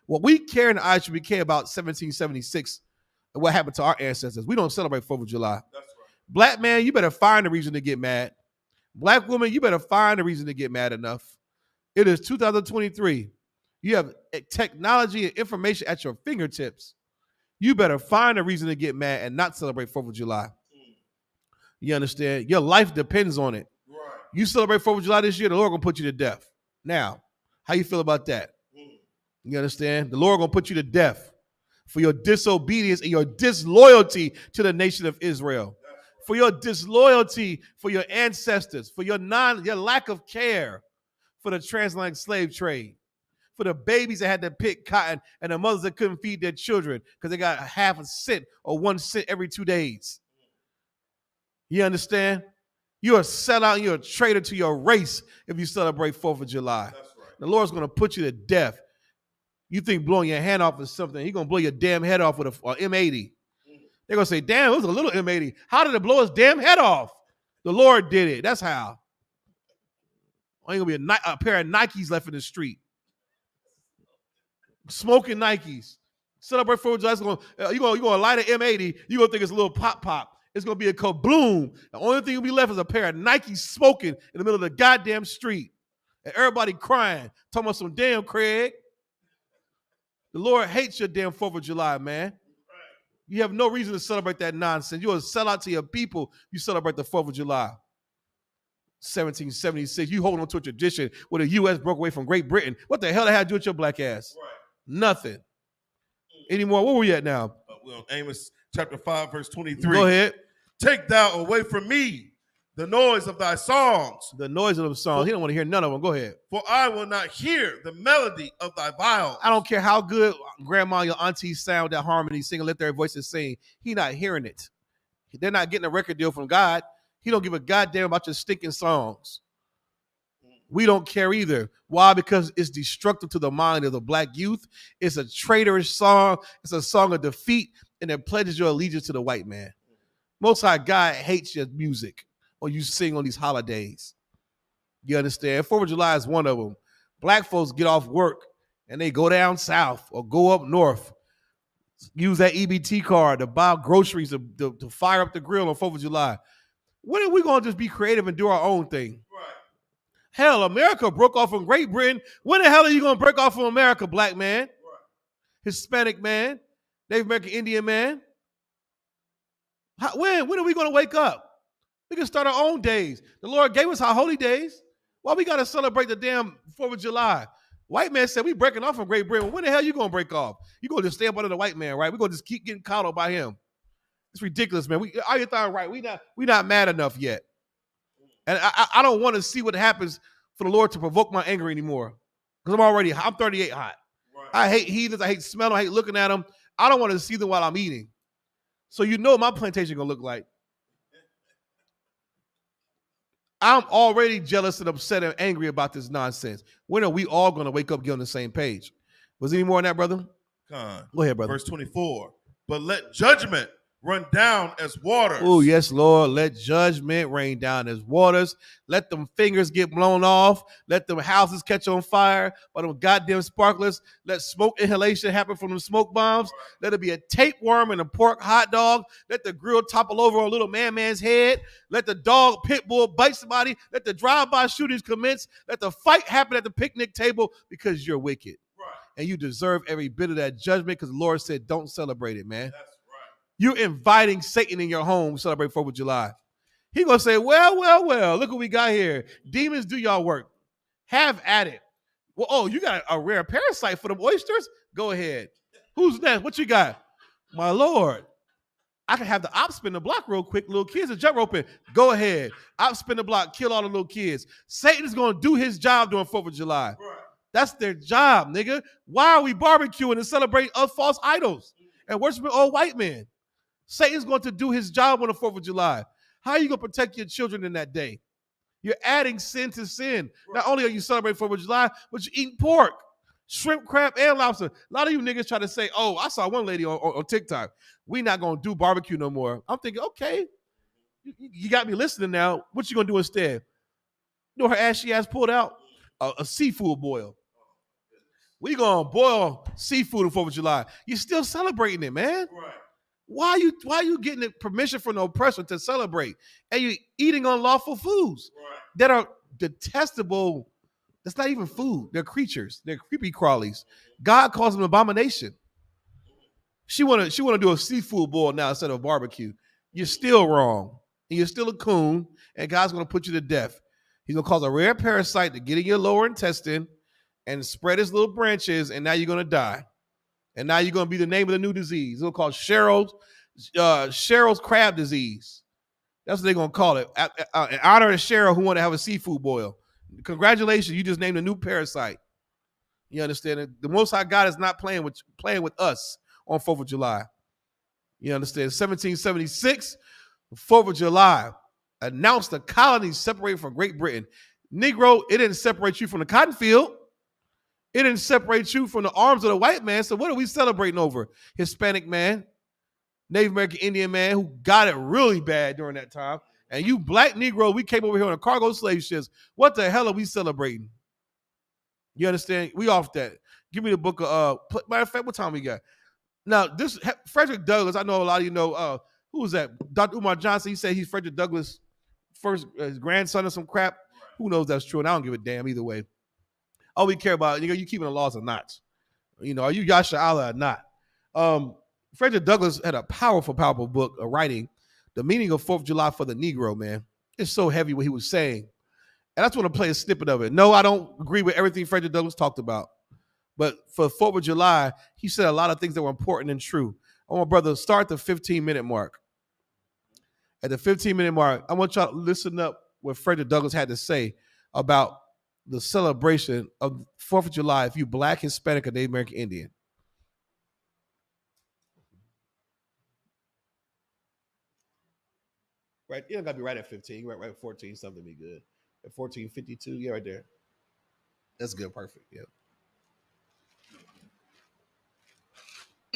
What we care in the ISUPK about 1776 and what happened to our ancestors. We don't celebrate 4th of July. That's right. Black man, you better find a reason to get mad. Black woman, you better find a reason to get mad enough. It is 2023. You have technology and information at your fingertips. You better find a reason to get mad and not celebrate 4th of July. You understand? Your life depends on it. Right. You celebrate 4th of July this year, the Lord going to put you to death. Now, how you feel about that? You understand? The Lord going to put you to death for your disobedience and your disloyalty to the nation of Israel. For your disloyalty for your ancestors, for your lack of care for the transatlantic slave trade, for the babies that had to pick cotton and the mothers that couldn't feed their children because they got half a cent or 1 cent every 2 days. You understand? You're a sellout, you're a traitor to your race if you celebrate 4th of July. That's right. The Lord's going to put you to death. You think blowing your hand off is something. He's going to blow your damn head off with a M80. They're going to say, damn, it was a little M80. How did it blow his damn head off? The Lord did it. That's how. Ain't going to be a pair of Nikes left in the street. Smoking Nikes. Celebrate 4th of July. You're going to light an M80. You're going to think it's a little pop. It's going to be a kabloom. The only thing will be left is a pair of Nikes smoking in the middle of the goddamn street. And everybody crying. Talking about some damn Craig. The Lord hates your damn 4th of July, man. You have no reason to celebrate that nonsense. You're a sellout to your people. You celebrate the 4th of July. 1776. You holding on to a tradition where the U.S. broke away from Great Britain. What the hell that had to do with your black ass? Right. Nothing. Anymore. Where were we at now? We're on Amos chapter 5, verse 23. Go ahead. Take thou away from me the noise of thy songs. The noise of them songs. He don't want to hear none of them. Go ahead. For I will not hear the melody of thy viols. I don't care how good grandma, your auntie sound that harmony singing, let their voices sing. He not hearing it. They're not getting a record deal from God. He don't give a goddamn about your stinking songs. We don't care either. Why? Because it's destructive to the mind of the black youth. It's a traitorous song. It's a song of defeat, and it pledges your allegiance to the white man. Most High God hates your music or you sing on these holidays. You understand? 4th of July is one of them. Black folks get off work and they go down south or go up north. Use that EBT card to buy groceries to fire up the grill on 4th of July. When are we going to just be creative and do our own thing? Right. Hell, America broke off from Great Britain. When the hell are you going to break off from America, black man? Right. Hispanic man? Native American Indian man? When are we going to wake up? We can start our own days. The Lord gave us our holy days. Why we got to celebrate the damn 4th of July? White man said we breaking off from Great Britain. When the hell you going to break off? You going to just stay up under the white man, right? We're going to just keep getting coddled by him. It's ridiculous, man. Are you thought right? We not mad enough yet. And I don't want to see what happens for the Lord to provoke my anger anymore. Because I'm 38 hot. Right. I hate heathens. I hate smelling them. I hate looking at them. I don't want to see them while I'm eating. So you know what my plantation going to look like. I'm already jealous and upset and angry about this nonsense. When are we all going to wake up and get on the same page? Was there any more on that, brother? Go ahead, brother. Verse 24. But let judgment run down as waters. Oh, yes, Lord. Let judgment rain down as waters. Let them fingers get blown off. Let them houses catch on fire by them goddamn sparklers. Let smoke inhalation happen from them smoke bombs. Let it be a tapeworm and a pork hot dog. Let the grill topple over on little man's head. Let the dog pit bull bite somebody. Let the drive-by shootings commence. Let the fight happen at the picnic table because you're wicked. Right. And you deserve every bit of that judgment because the Lord said don't celebrate it, man. That's You're inviting Satan in your home to celebrate 4th of July. He going to say, well, look what we got here. Demons, do y'all work. Have at it. Well, oh, you got a rare parasite for them oysters? Go ahead. Who's next? What you got? My Lord. I can have the ops spin the block real quick. Little kids are jump roping. Go ahead. Ops spin the block. Kill all the little kids. Satan is going to do his job during 4th of July. Right. That's their job, nigga. Why are we barbecuing and celebrating false idols and worshiping old white men? Satan's going to do his job on the 4th of July. How are you going to protect your children in that day? You're adding sin to sin. Not only are you celebrating 4th of July, but you're eating pork, shrimp, crab, and lobster. A lot of you niggas try to say, oh, I saw one lady on TikTok. We not going to do barbecue no more. I'm thinking, okay, you got me listening now. What you going to do instead? You know her ashy ass pulled out? A seafood boil. We going to boil seafood on 4th of July. You're still celebrating it, man. Right. Why are you getting permission from the oppressor to celebrate? And you're eating unlawful foods that are detestable. That's not even food. They're creatures. They're creepy crawlies. God calls them abomination. She wanna do a seafood boil now instead of barbecue. You're still wrong. And you're still a coon, and God's gonna put you to death. He's gonna cause a rare parasite to get in your lower intestine and spread his little branches, and now you're gonna die. And now you're going to be the name of the new disease. It's called Cheryl's crab disease. That's what they're going to call it. In honor of Cheryl, who wanted to have a seafood boil. Congratulations, you just named a new parasite. You understand it? The Most High God is not playing with us on 4th of July. You understand? 1776, 4th of July, announced the colonies separated from Great Britain. Negro, it didn't separate you from the cotton field. It didn't separate you from the arms of the white man. So what are we celebrating over? Hispanic man, Native American Indian man who got it really bad during that time. And you black Negro, we came over here on a cargo slave ships. What the hell are we celebrating? You understand? We off that. Give me the book of, matter of fact, what time we got? Now, this Frederick Douglass, I know a lot of you know, who was that? Dr. Umar Johnson, he said he's Frederick Douglass' first his grandson or some crap. Who knows that's true? And I don't give a damn either way. All we care about, you keeping the laws or not. Are you Yasha Allah or not? Frederick Douglass had a powerful book of writing, The Meaning of 4th of July for the Negro, man. It's so heavy what he was saying. And I just want to play a snippet of it. No, I don't agree with everything Frederick Douglass talked about. But for 4th of July, he said a lot of things that were important and true. I want brother start the 15-minute mark. At the 15-minute mark, I want y'all to listen up what Frederick Douglass had to say about the celebration of 4th of July if you Black, Hispanic, or Native American Indian. Right, you don't gotta be right at 15. Right at 14, something be good. At 14:52, yeah, right there. That's good, perfect. Yeah.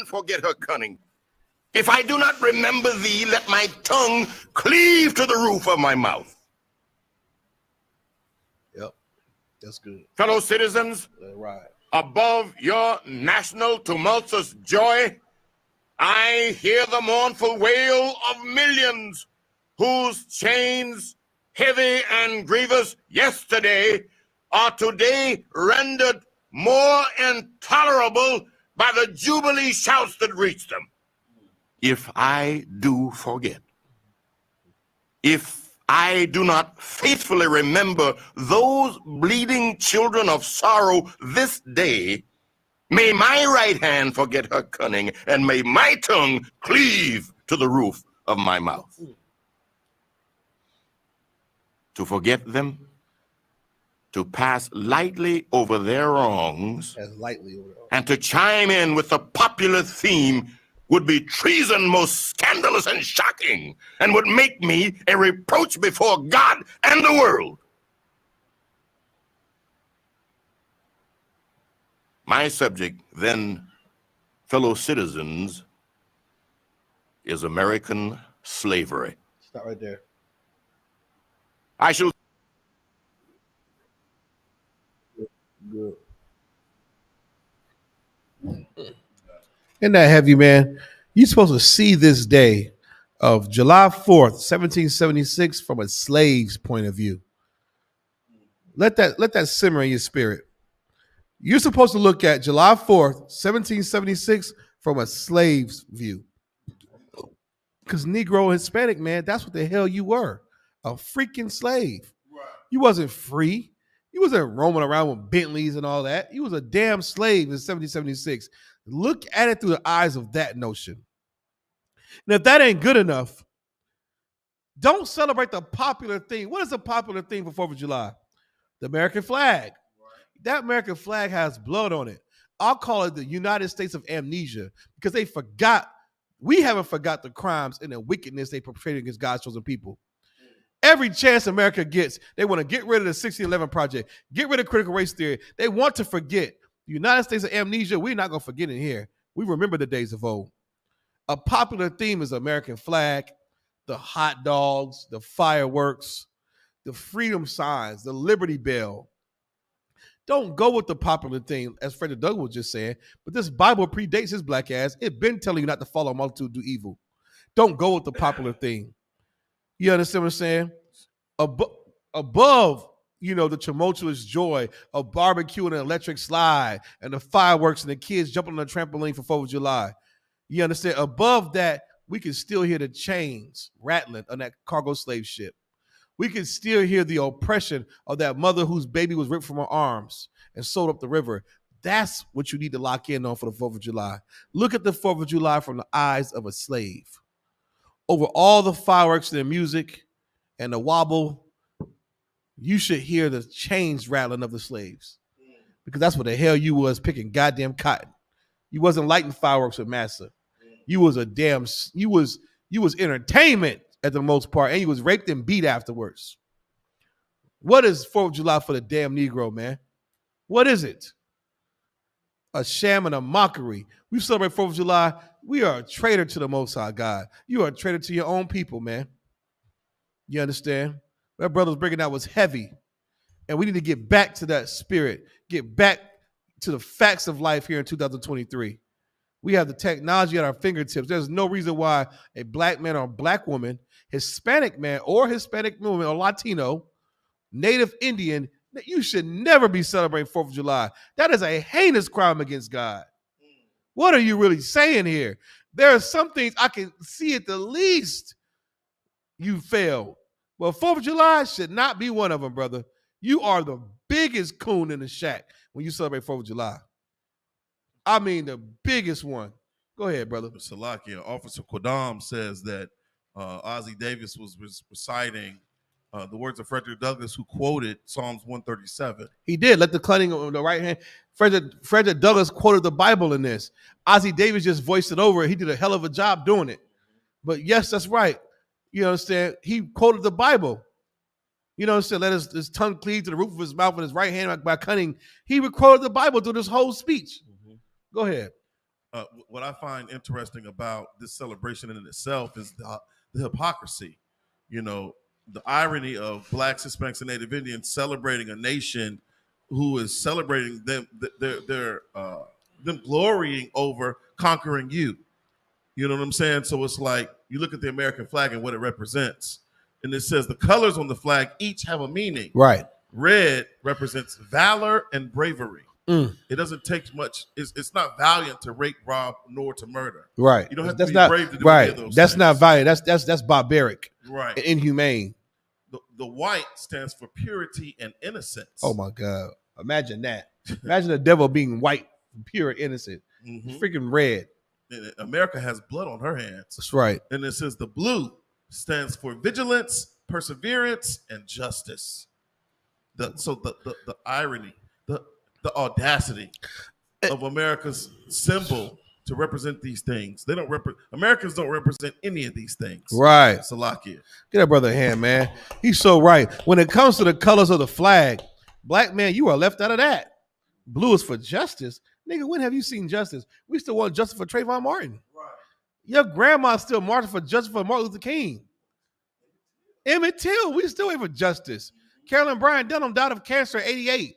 Forget her cunning. If I do not remember thee, let my tongue cleave to the roof of my mouth. Yep, that's good. Fellow citizens, right. Above your national tumultuous joy, I hear the mournful wail of millions whose chains, heavy and grievous yesterday, are today rendered more intolerable by the jubilee shouts that reach them. If I do forget, if I do not faithfully remember those bleeding children of sorrow this day, may my right hand forget her cunning, and may my tongue cleave to the roof of my mouth. To forget them, to pass lightly over their wrongs, and to chime in with the popular theme would be treason most scandalous and shocking, and would make me a reproach before God and the world. My subject, then, fellow citizens, is American slavery. Stop right there. I shall... Good. Isn't that heavy, man? You're supposed to see this day of July 4th, 1776 from a slave's point of view. Let that simmer in your spirit. You're supposed to look at July 4th, 1776 from a slave's view. Because Negro and Hispanic, man, that's what the hell you were. A freaking slave. Right. You wasn't free. You wasn't roaming around with Bentleys and all that. You was a damn slave in 1776. Look at it through the eyes of that notion. And if that ain't good enough, don't celebrate the popular thing. What is the popular thing for 4th of July? The American flag. Right. That American flag has blood on it. I'll call it the United States of amnesia because they forgot. We haven't forgot the crimes and the wickedness they perpetrated against God's chosen people. Every chance America gets, they want to get rid of the 1611 Project, get rid of critical race theory. They want to forget. The United States of amnesia, we're not going to forget it here. We remember the days of old. A popular theme is the American flag, the hot dogs, the fireworks, the freedom signs, the Liberty Bell. Don't go with the popular thing, as Frederick Douglass was just saying, but this Bible predates his black ass. It's been telling you not to follow a multitude do evil. Don't go with the popular thing. You understand what I'm saying? Above, the tumultuous joy of barbecue and an electric slide and the fireworks and the kids jumping on the trampoline for 4th of July. You understand? Above that, we can still hear the chains rattling on that cargo slave ship. We can still hear the oppression of that mother whose baby was ripped from her arms and sold up the river. That's what you need to lock in on for the 4th of July. Look at the 4th of July from the eyes of a slave. Over all the fireworks and the music and the wobble, you should hear the chains rattling of the slaves. Because that's what the hell you was, picking goddamn cotton. You wasn't lighting fireworks with massa. You was you was entertainment at the most part, and you was raped and beat afterwards. What is 4th of July for the damn Negro, man? What is it? A sham and a mockery. We celebrate 4th of July. We are a traitor to the Most High God. You are a traitor to your own people, man. You understand? That brother's bringing out was heavy. And we need to get back to that spirit. Get back to the facts of life here in 2023. We have the technology at our fingertips. There's no reason why a black man or a black woman, Hispanic man or Hispanic woman or Latino, Native Indian, you should never be celebrating 4th of July. That is a heinous crime against God. What are you really saying here? There are some things I can see at the least you failed. Well, 4th of July should not be one of them, brother. You are the biggest coon in the shack when you celebrate 4th of July. I mean, the biggest one. Go ahead, brother. Salakia, Officer Quadam says that Ozzie Davis was reciting the words of Frederick Douglass, who quoted Psalms 137. He did. Let the cutting on the right hand. Frederick Douglass quoted the Bible in this. Ozzie Davis just voiced it over. He did a hell of a job doing it. But yes, that's right. You understand? He quoted the Bible. You know what I'm saying? Let his tongue cleave to the roof of his mouth and his right hand by cunning. He quoted the Bible through this whole speech. Mm-hmm. Go ahead. What I find interesting about this celebration in itself is the hypocrisy. You know, the irony of Blacks, Hispanics, and Native Indians celebrating a nation who is celebrating them glorying over conquering you. You know what I'm saying? So it's like you look at the American flag and what it represents. And it says the colors on the flag each have a meaning. Right. Red represents valor and bravery. It doesn't take much. It's not valiant to rape, rob, nor to murder. Right. You don't have that's to be not, brave to do right. any of those That's things. not valiant. That's barbaric. Right. And inhumane. The white stands for purity and innocence. Oh my God. Imagine that. Imagine the devil being white, pure, innocent. Mm-hmm. Freaking red. And America has blood on her hands. That's right. And it says the blue stands for vigilance, perseverance, and justice. The irony, the audacity of America's symbol to represent these things. Americans don't represent any of these things. Right. Salakia. Get that brother a hand, man. He's so right. When it comes to the colors of the flag, black man, you are left out of that. Blue is for justice. Nigga, when have you seen justice? We still want justice for Trayvon Martin. Right. Your grandma still marching for justice for Martin Luther King. Emmett Till, we still wait for justice. Carolyn Bryan Dunham died of cancer at 88.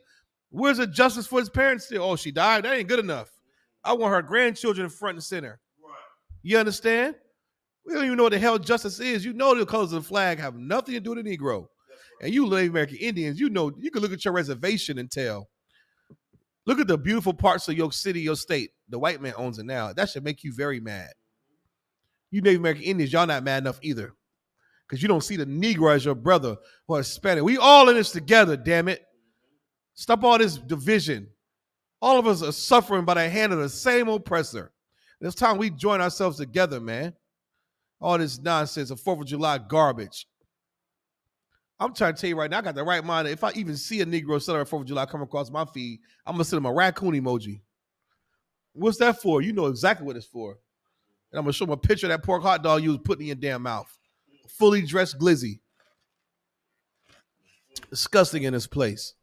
Where's the justice for his parents still? Oh, she died? That ain't good enough. I want her grandchildren front and center. Right. You understand? We don't even know what the hell justice is. You know the colors of the flag have nothing to do with the Negro. Right. And you Native American Indians, you know, you can look at your reservation and tell. Look at the beautiful parts of your city, your state. The white man owns it now. That should make you very mad. You Native American Indians, y'all not mad enough either. Because you don't see the Negro as your brother or Hispanic. We all in this together, damn it. Stop all this division. All of us are suffering by the hand of the same oppressor. It's time we join ourselves together, man. All this nonsense of 4th of July garbage. I'm trying to tell you right now, I got the right mind. If I even see a Negro celebrate 4th of July come across my feed, I'm going to send him a raccoon emoji. What's that for? You know exactly what it's for. And I'm going to show him a picture of that pork hot dog you was putting in your damn mouth. Fully dressed glizzy. Disgusting in this place.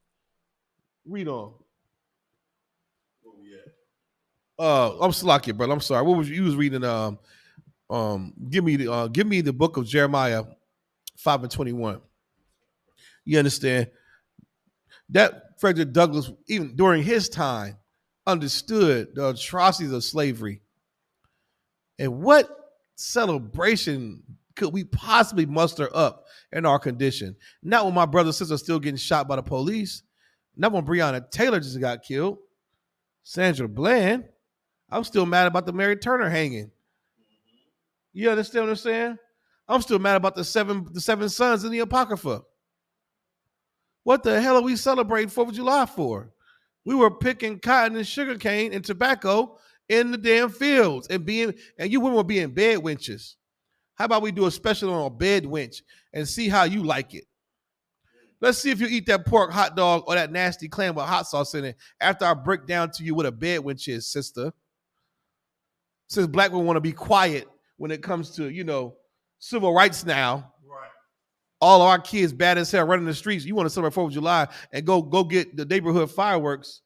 Read on. I'm Salakia, brother. I'm sorry. What was you was reading? Give me the book of Jeremiah 5:21. You understand that Frederick Douglass, even during his time, understood the atrocities of slavery. And what celebration could we possibly muster up in our condition? Not when my brother and sister are still getting shot by the police. Not when Breonna Taylor just got killed. Sandra Bland. I'm still mad about the Mary Turner hanging. You understand what I'm saying? I'm still mad about the seven sons in the Apocrypha. What the hell are we celebrating 4th of July for? We were picking cotton and sugarcane and tobacco in the damn fields and you women were being bed wenches. How about we do a special on a bed wench and see how you like it? Let's see if you eat that pork hot dog or that nasty clam with hot sauce in it after I break down to you what a bed wench is, sister. Since black women want to be quiet when it comes to, civil rights now. Right. All of our kids bad as hell running the streets. You want to celebrate 4th of July and go get the neighborhood fireworks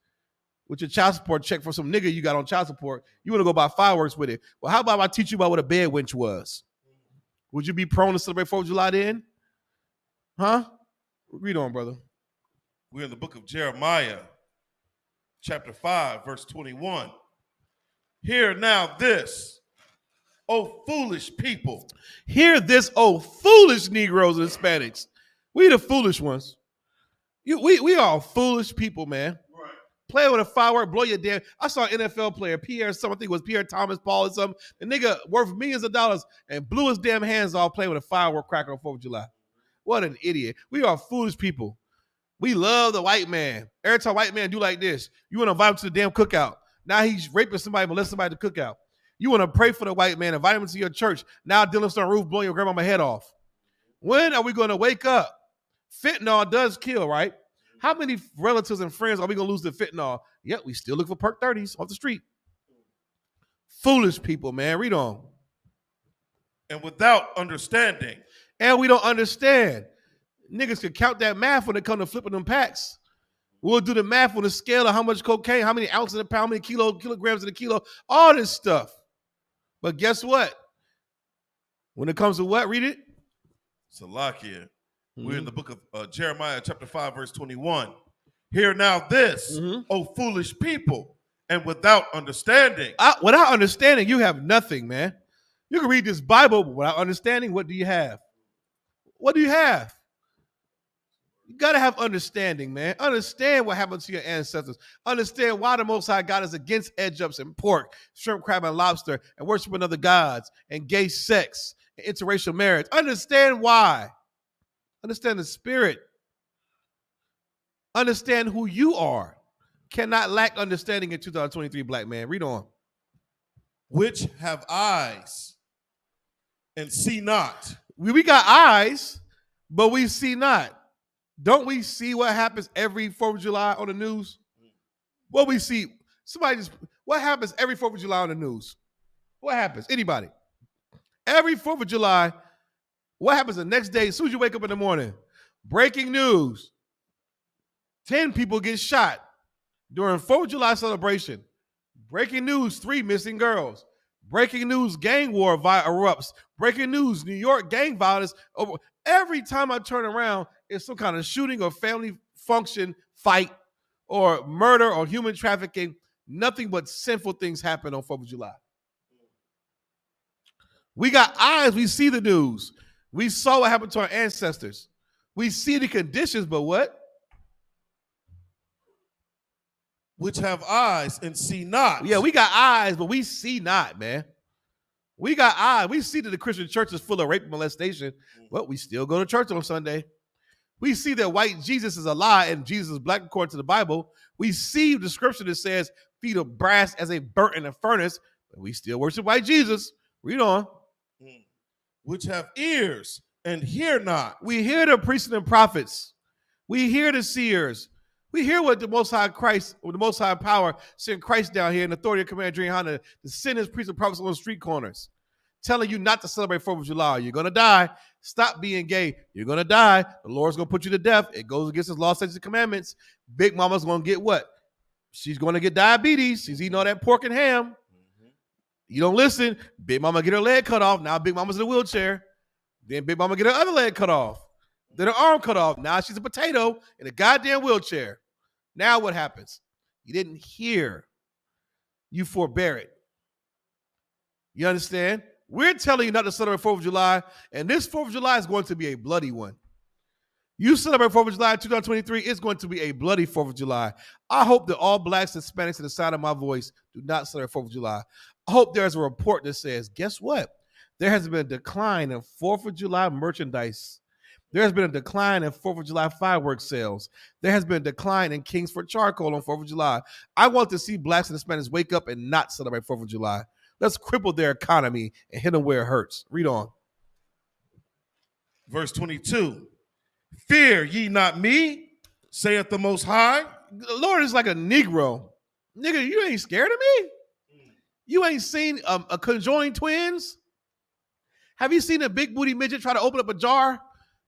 with your child support check for some nigga you got on child support. You want to go buy fireworks with it. Well, how about I teach you about what a bed wench was? Would you be prone to celebrate 4th of July then? Huh? Read on, brother. We're in the book of Jeremiah, chapter 5, verse 21. Hear now this, O foolish people. Hear this, O foolish Negroes and Hispanics. We the foolish ones. We are foolish people, man. Right. Play with a firework, blow your damn. I saw an NFL player, something, I think it was Pierre Thomas Paul or something. The nigga worth millions of dollars and blew his damn hands off playing with a firework cracker on 4th of July. What an idiot. We are foolish people. We love the white man. Every time white man do like this, you want to invite him to the damn cookout. Now he's raping somebody, molesting somebody at the cookout. You want to pray for the white man, invite him to your church. Now Dylan's on the roof blowing your grandmama's head off. When are we going to wake up? Fentanyl does kill, right? How many relatives and friends are we going to lose to fentanyl? Yet we still look for perk 30s off the street. Foolish people, man. Read on. And without understanding. And we don't understand. Niggas can count that math when it comes to flipping them packs. We'll do the math on the scale of how much cocaine, how many ounces in a pound, how many kilograms in a kilo, all this stuff. But guess what? When it comes to what? Read it. Salakia. We're in the book of Jeremiah, chapter 5, verse 21. Hear now this, O foolish people, and without understanding. Without understanding, you have nothing, man. You can read this Bible, but without understanding, what do you have? What do you have? You got to have understanding, man. Understand what happened to your ancestors. Understand why the Most High God is against edge ups and pork, shrimp, crab, and lobster, and worshiping other gods, and gay sex, and interracial marriage. Understand why. Understand the spirit. Understand who you are. Cannot lack understanding in 2023, black man. Read on. Which have eyes and see not. We got eyes, but we see not. Don't we see what happens every 4th of July on the news? What we see, what happens every 4th of July on the news? What happens? Anybody? Every 4th of July, what happens the next day, as soon as you wake up in the morning? Breaking news. 10 people get shot during 4th of July celebration. Breaking news, 3 missing girls. Breaking news, gang war erupts. Breaking news, New York gang violence. Every time I turn around, it's some kind of shooting or family function, fight, or murder or human trafficking. Nothing but sinful things happen on 4th of July. We got eyes. We see the news. We saw what happened to our ancestors. We see the conditions, but what? Which have eyes and see not. Yeah, we got eyes, but we see not, man. We got eyes. We see that the Christian church is full of rape and molestation, but we still go to church on Sunday. We see that white Jesus is a lie and Jesus is black according to the Bible. We see the scripture that says feet of brass as a burnt in a furnace, but we still worship white Jesus. Read on. Which have ears and hear not. We hear the priests and prophets. We hear the seers. We hear what the Most High Christ, or the Most High power, sent Christ down here in the authority of Commander YAHANNA to send his priests and prophets on the street corners, telling you not to celebrate 4th of July. You're going to die. Stop being gay. You're going to die. The Lord's going to put you to death. It goes against his law, statutes, and commandments. Big Mama's going to get what? She's going to get diabetes. She's eating all that pork and ham. You don't listen. Big Mama get her leg cut off. Now Big Mama's in a wheelchair. Then Big Mama get her other leg cut off. Then her arm cut off. Now she's a potato in a goddamn wheelchair. Now what happens? You didn't hear. You forbear it. You understand? We're telling you not to celebrate 4th of July, and this 4th of July is going to be a bloody one. You celebrate 4th of July in 2023, it's going to be a bloody 4th of July. I hope that all blacks and Hispanics at the sound of my voice do not celebrate 4th of July. I hope there's a report that says, guess what? There has been a decline in 4th of July merchandise. There has been a decline in 4th of July fireworks sales. There has been a decline in Kingsford charcoal on 4th of July. I want to see blacks and Hispanics wake up and not celebrate 4th of July. Let's cripple their economy and hit them where it hurts. Read on. Verse 22. Fear ye not me, saith the Most High. The Lord is like a Negro. Nigga, you ain't scared of me? You ain't seen a conjoined twins? Have you seen a big booty midget try to open up a jar?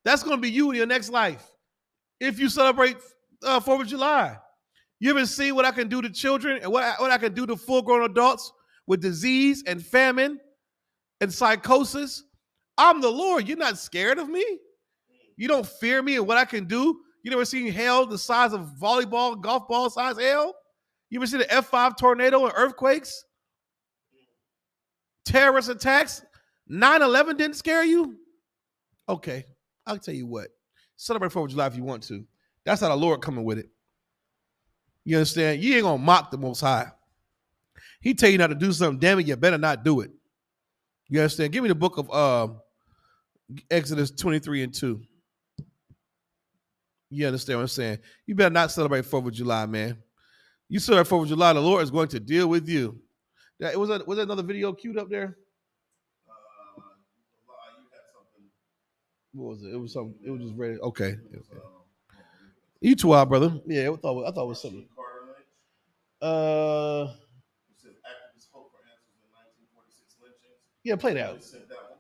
That's going to be you in your next life if you celebrate 4th of July. You ever seen what I can do to children and what I can do to full-grown adults with disease and famine and psychosis? I'm the Lord. You're not scared of me? You don't fear me and what I can do? You never seen hell the size of volleyball, golf ball size hell? You ever seen an F5 tornado and earthquakes? Terrorist attacks? 9/11 didn't scare you? Okay, I'll tell you what. Celebrate 4th of July if you want to. That's how the Lord coming with it. You understand? You ain't gonna mock the Most High. He tell you not to do something, damn it, you better not do it. You understand? Give me the book of Exodus 23:2. You understand what I'm saying? You better not celebrate 4th of July, man. You celebrate 4th of July, the Lord is going to deal with you. Was that another video queued up there? What was it? It was something. It was just ready. Okay. You too, brother. Yeah, I thought it was something. Yeah, play that.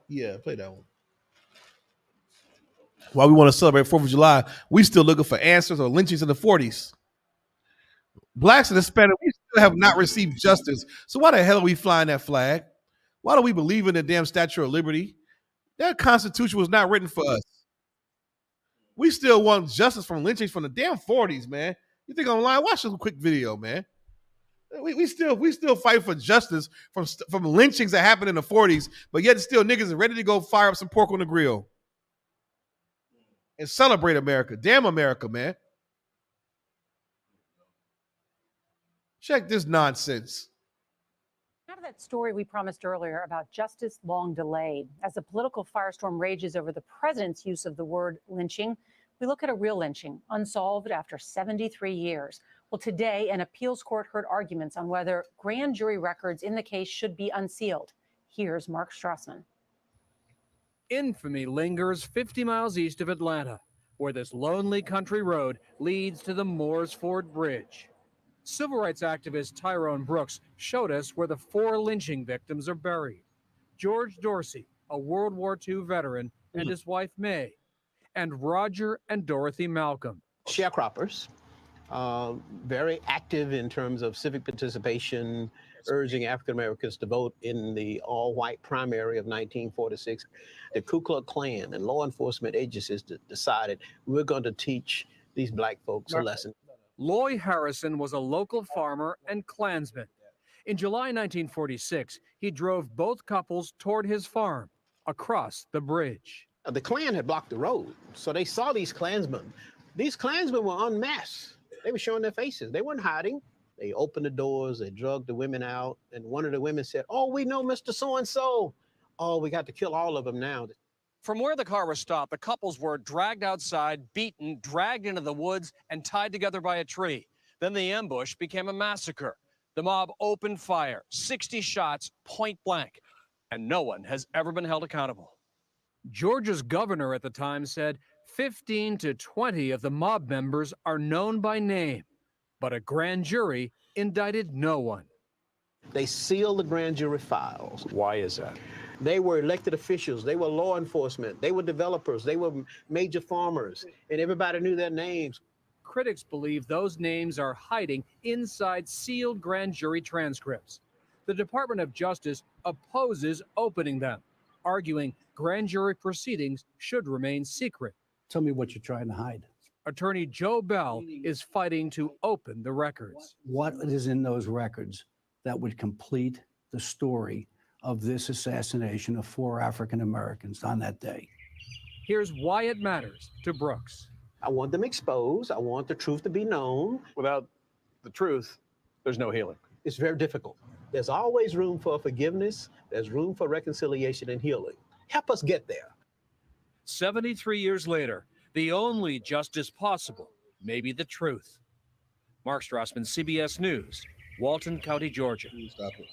Yeah, play that one. While we want to celebrate 4th of July, we still looking for answers or lynchings in the 40s. Blacks and Hispanics, we still have not received justice. So why the hell are we flying that flag? Why do we believe in the damn Statue of Liberty? That Constitution was not written for us. We still want justice from lynchings from the damn 40s, man. You think I'm lying? Watch this quick video, man. We still fight for justice from lynchings that happened in the 40s, but yet still niggas are ready to go fire up some pork on the grill and celebrate America. Damn America, man. Check this nonsense. Out of that story we promised earlier about justice long delayed. As a political firestorm rages over the president's use of the word lynching, we look at a real lynching, unsolved after 73 years. Well, today, an appeals court heard arguments on whether grand jury records in the case should be unsealed. Here's Mark Strassman. Infamy lingers 50 miles east of Atlanta, where this lonely country road leads to the Moores Ford Bridge. Civil rights activist Tyrone Brooks showed us where the 4 lynching victims are buried. George Dorsey, a World War II veteran, and his wife May, and Roger and Dorothy Malcolm. Sharecroppers, very active in terms of civic participation, urging African Americans to vote in the all-white primary of 1946. The Ku Klux Klan and law enforcement agencies decided we're going to teach these black folks a lesson. Loy Harrison was a local farmer and Klansman. In July 1946, he drove both couples toward his farm across the bridge. The Klan had blocked the road, so they saw these Klansmen. These Klansmen were unmasked. They were showing their faces. They weren't hiding. They opened the doors, they drugged the women out, and one of the women said, "Oh, we know Mr. So-and-so. Oh, we got to kill all of them now." From where the car was stopped, the couples were dragged outside, beaten, dragged into the woods, and tied together by a tree. Then the ambush became a massacre. The mob opened fire, 60 shots, point blank, and no one has ever been held accountable. Georgia's governor at the time said 15 to 20 of the mob members are known by name, but a grand jury indicted no one. They sealed the grand jury files. Why is that? They were elected officials, they were law enforcement, they were developers, they were major farmers, and everybody knew their names. Critics believe those names are hiding inside sealed grand jury transcripts. The Department of Justice opposes opening them, arguing grand jury proceedings should remain secret. Tell me what you're trying to hide. Attorney Joe Bell is fighting to open the records. What is in those records that would complete the story of this assassination of 4 African Americans on that day? Here's why it matters to Brooks. I want them exposed. I want the truth to be known. Without the truth, there's no healing. It's very difficult. There's always room for forgiveness. There's room for reconciliation and healing. Help us get there. 73 years later, the only justice possible may be the truth. Mark Strassman, CBS News, Walton County, Georgia. Stop it.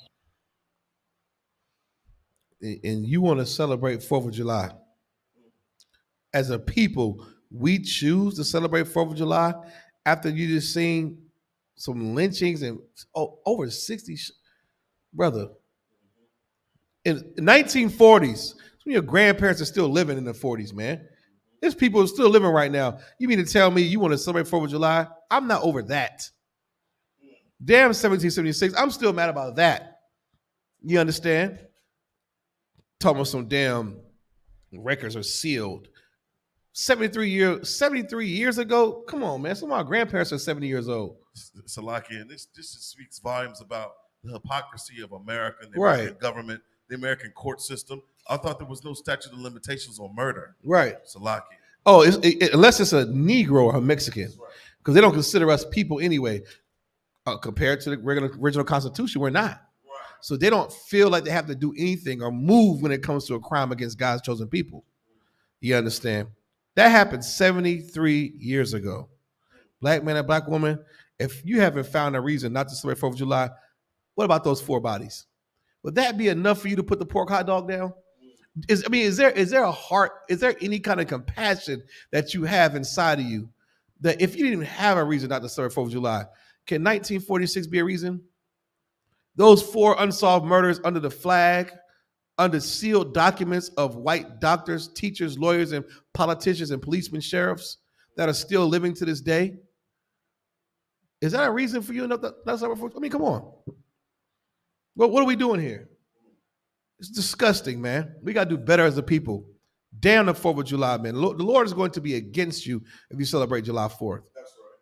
And you want to celebrate 4th of July. As a people, we choose to celebrate 4th of July after you just seen some lynchings and over 60, brother. In the 1940s, some of your grandparents are still living in the 40s, man. There's people still living right now. You mean to tell me you want to celebrate 4th of July? I'm not over that. Damn 1776, I'm still mad about that. You understand? Talking about some damn records are sealed. 73 years ago? Come on, man. Some of our grandparents are 70 years old. Salaki, and this speaks volumes about the hypocrisy of America and the American government, the American court system. I thought there was no statute of limitations on murder. Right. Salaki. Oh, unless it's a Negro or a Mexican, because they don't consider us people anyway. Compared to the original Constitution, we're not. So they don't feel like they have to do anything or move when it comes to a crime against God's chosen people. You understand? That happened 73 years ago. Black man and black woman, if you haven't found a reason not to celebrate 4th of July, what about those 4 bodies? Would that be enough for you to put the pork hot dog down? Is there a heart? Is there any kind of compassion that you have inside of you that if you didn't have a reason not to celebrate 4th of July, can 1946 be a reason? Those 4 unsolved murders under the flag, under sealed documents of white doctors, teachers, lawyers, and politicians and policemen, sheriffs that are still living to this day. Is that a reason for you not to celebrate? I mean, come on. What are we doing here? It's disgusting, man. We got to do better as a people. Damn the 4th of July, man. The Lord is going to be against you if you celebrate July 4th. That's right.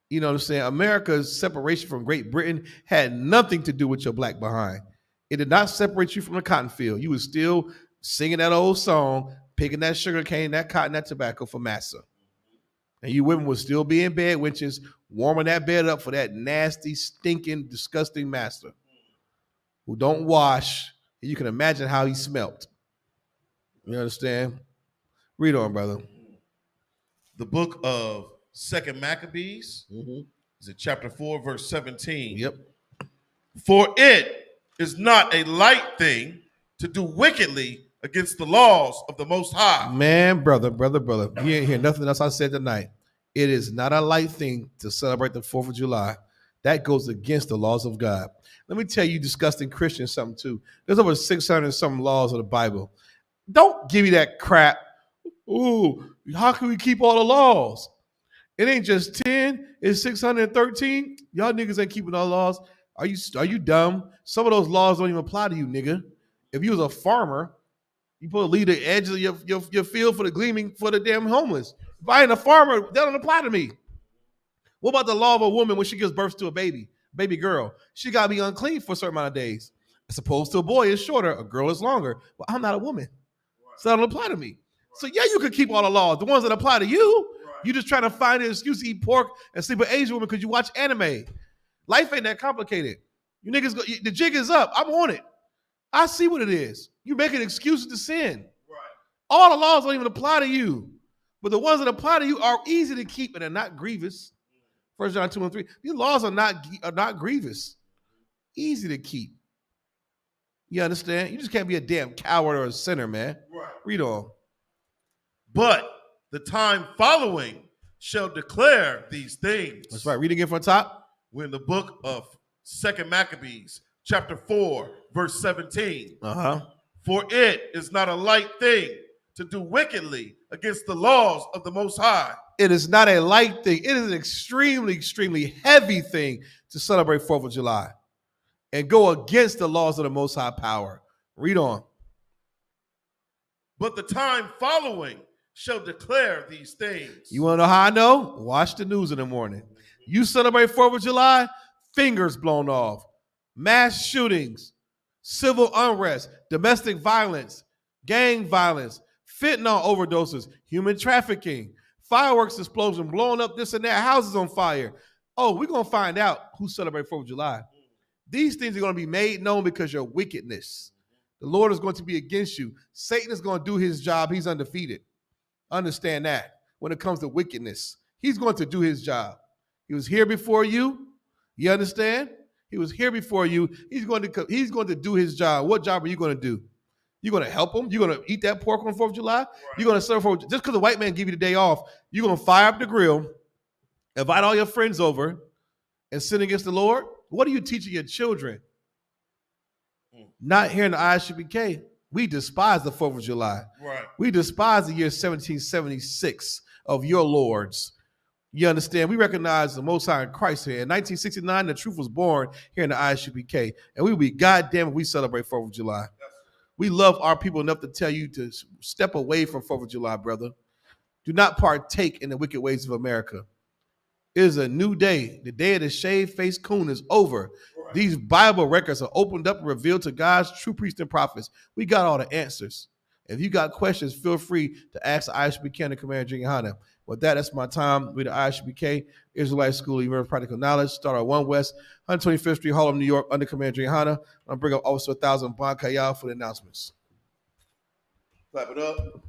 You know what I'm saying? America's separation from Great Britain had nothing to do with your black behind. It did not separate you from the cotton field. You were still singing that old song, picking that sugar cane, that cotton, that tobacco for massa. And you women would still be in bed witches, warming that bed up for that nasty, stinking, disgusting master who don't wash. You can imagine how he smelt. You understand? Read on, brother. The book of 2 Maccabees is in chapter 4, verse 17. Yep. For it is not a light thing to do wickedly against the laws of the Most High. Man, brother. You ain't hear nothing else I said tonight. It is not a light thing to celebrate the 4th of July. That goes against the laws of God. Let me tell you, disgusting Christians, something too. There's over 600 and some laws of the Bible. Don't give me that crap. Ooh, how can we keep all the laws? It ain't just 10, it's 613. Y'all niggas ain't keeping all the laws. Are you dumb? Some of those laws don't even apply to you, nigga. If you was a farmer, you supposed to leave the edge of your field for the gleaming for the damn homeless. If I ain't a farmer, that don't apply to me. What about the law of a woman when she gives birth to a baby girl? She got to be unclean for a certain amount of days. As opposed to a boy is shorter, a girl is longer. Well, I'm not a woman, so that don't apply to me. So yeah, you could keep all the laws. The ones that apply to you, you just trying to find an excuse to eat pork and sleep with Asian women because you watch anime. Life ain't that complicated. You niggas, the jig is up. I'm on it. I see what it is. You making excuses to sin. Right. All the laws don't even apply to you. But the ones that apply to you are easy to keep and they're not grievous. 1 John 2 and 3. These laws are not grievous. Easy to keep. You understand? You just can't be a damn coward or a sinner, man. Right. Read on. But the time following shall declare these things. That's right. Read again from the top. We're in the book of 2 Maccabees, chapter 4, verse 17. For it is not a light thing to do wickedly against the laws of the Most High. It is not a light thing. It is an extremely, extremely heavy thing to celebrate 4th of July and go against the laws of the Most High power. Read on. But the time following shall declare these things. You want to know how I know? Watch the news in the morning. You celebrate 4th of July, fingers blown off, mass shootings, civil unrest, domestic violence, gang violence, fentanyl overdoses, human trafficking, fireworks explosion, blowing up this and that, houses on fire. Oh, we're going to find out who celebrates 4th of July. These things are going to be made known because of your wickedness. The Lord is going to be against you. Satan is going to do his job. He's undefeated. Understand that when it comes to wickedness. He's going to do his job. He was here before you. You understand? He was here before you. He's going to do his job. What job are you going to do? You're going to help him? You're going to eat that pork on 4th of July? Right. You're going to serve for just because the white man give you the day off, you're going to fire up the grill, invite all your friends over, and sin against the Lord? What are you teaching your children? Not here in the ISUPK. We despise the 4th of July. Right. We despise the year 1776 of your lords. You understand? We recognize the Most High in Christ here. In 1969, the truth was born here in the ISUPK. And we will be goddamn if we celebrate 4th of July. We love our people enough to tell you to step away from 4th of July, brother. Do not partake in the wicked ways of America. It is a new day. The day of the shaved-faced coon is over. Right. These Bible records are opened up and revealed to God's true priests and prophets. We got all the answers. If you got questions, feel free to ask the ISUPK and Commander General YAHANNA. With that, that's my time. We're the ISUPK, Israelite School of Universal Practical Knowledge, start at 1 West, 125th Street, Harlem, New York, under Commander YAHANNA. I'll bring up Officer 1000 Bon Kayal for the announcements. Clap it up.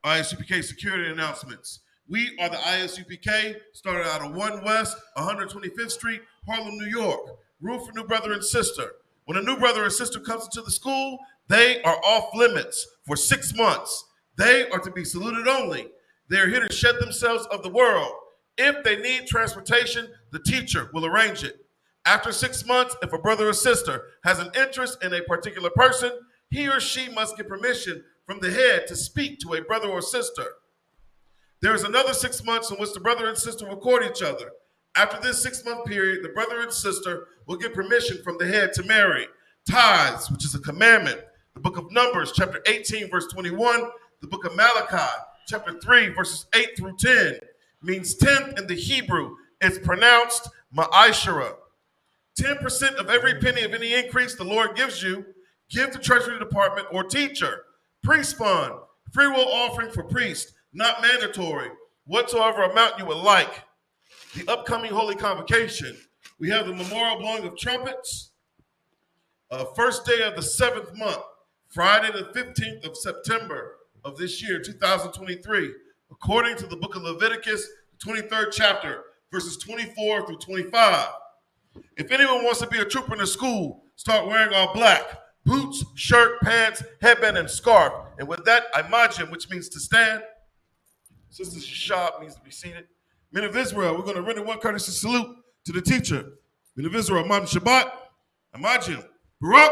ISUPK security announcements. We are the ISUPK, started out of 1 West, 125th Street, Harlem, New York. Rule for new brother and sister. When a new brother or sister comes into the school, they are off limits for 6 months. They are to be saluted only. They are here to shed themselves of the world. If they need transportation, the teacher will arrange it. After 6 months, if a brother or sister has an interest in a particular person, he or she must get permission from the head to speak to a brother or sister. There is another 6 months in which the brother and sister will court each other. After this 6-month period, the brother and sister will get permission from the head to marry. Tithes, which is a commandment. The book of Numbers, chapter 18, verse 21. The book of Malachi, chapter 3, verses 8 through 10, means 10th in the Hebrew. It's pronounced ma'ashara. 10% of every penny of any increase the Lord gives you, give to Treasury Department or teacher. Priest fund, free will offering for priest, not mandatory. Whatsoever amount you would like. The upcoming Holy Convocation. We have the memorial blowing of trumpets. First day of the 7th month, Friday the 15th of September of this year, 2023. According to the book of Leviticus, the 23rd chapter, verses 24 through 25. If anyone wants to be a trooper in the school, start wearing all black. Boots, shirt, pants, headband, and scarf. And with that, imajim, which means to stand. Sister Shashab means to be seated. Men of Israel, we're going to render one courtesy salute to the teacher. Men of Israel, Imam Shabbat, Imajim, Barak,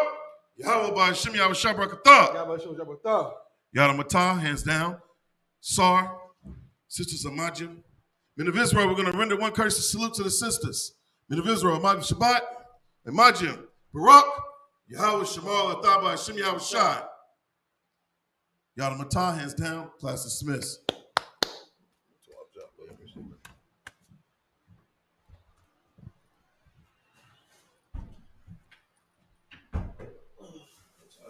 Yahweh by Hashem, Yahweh Shabrakatah. Yada Matah, hands down. Sar, sisters Imajim. Men of Israel, we're going to render one courtesy salute to the sisters. Men of Israel, Imam Shabbat, Imajim, Barak, Yahweh Shemal Atah by Hashem, Yahweh Shai. Yada Matah, hands down. Class dismissed.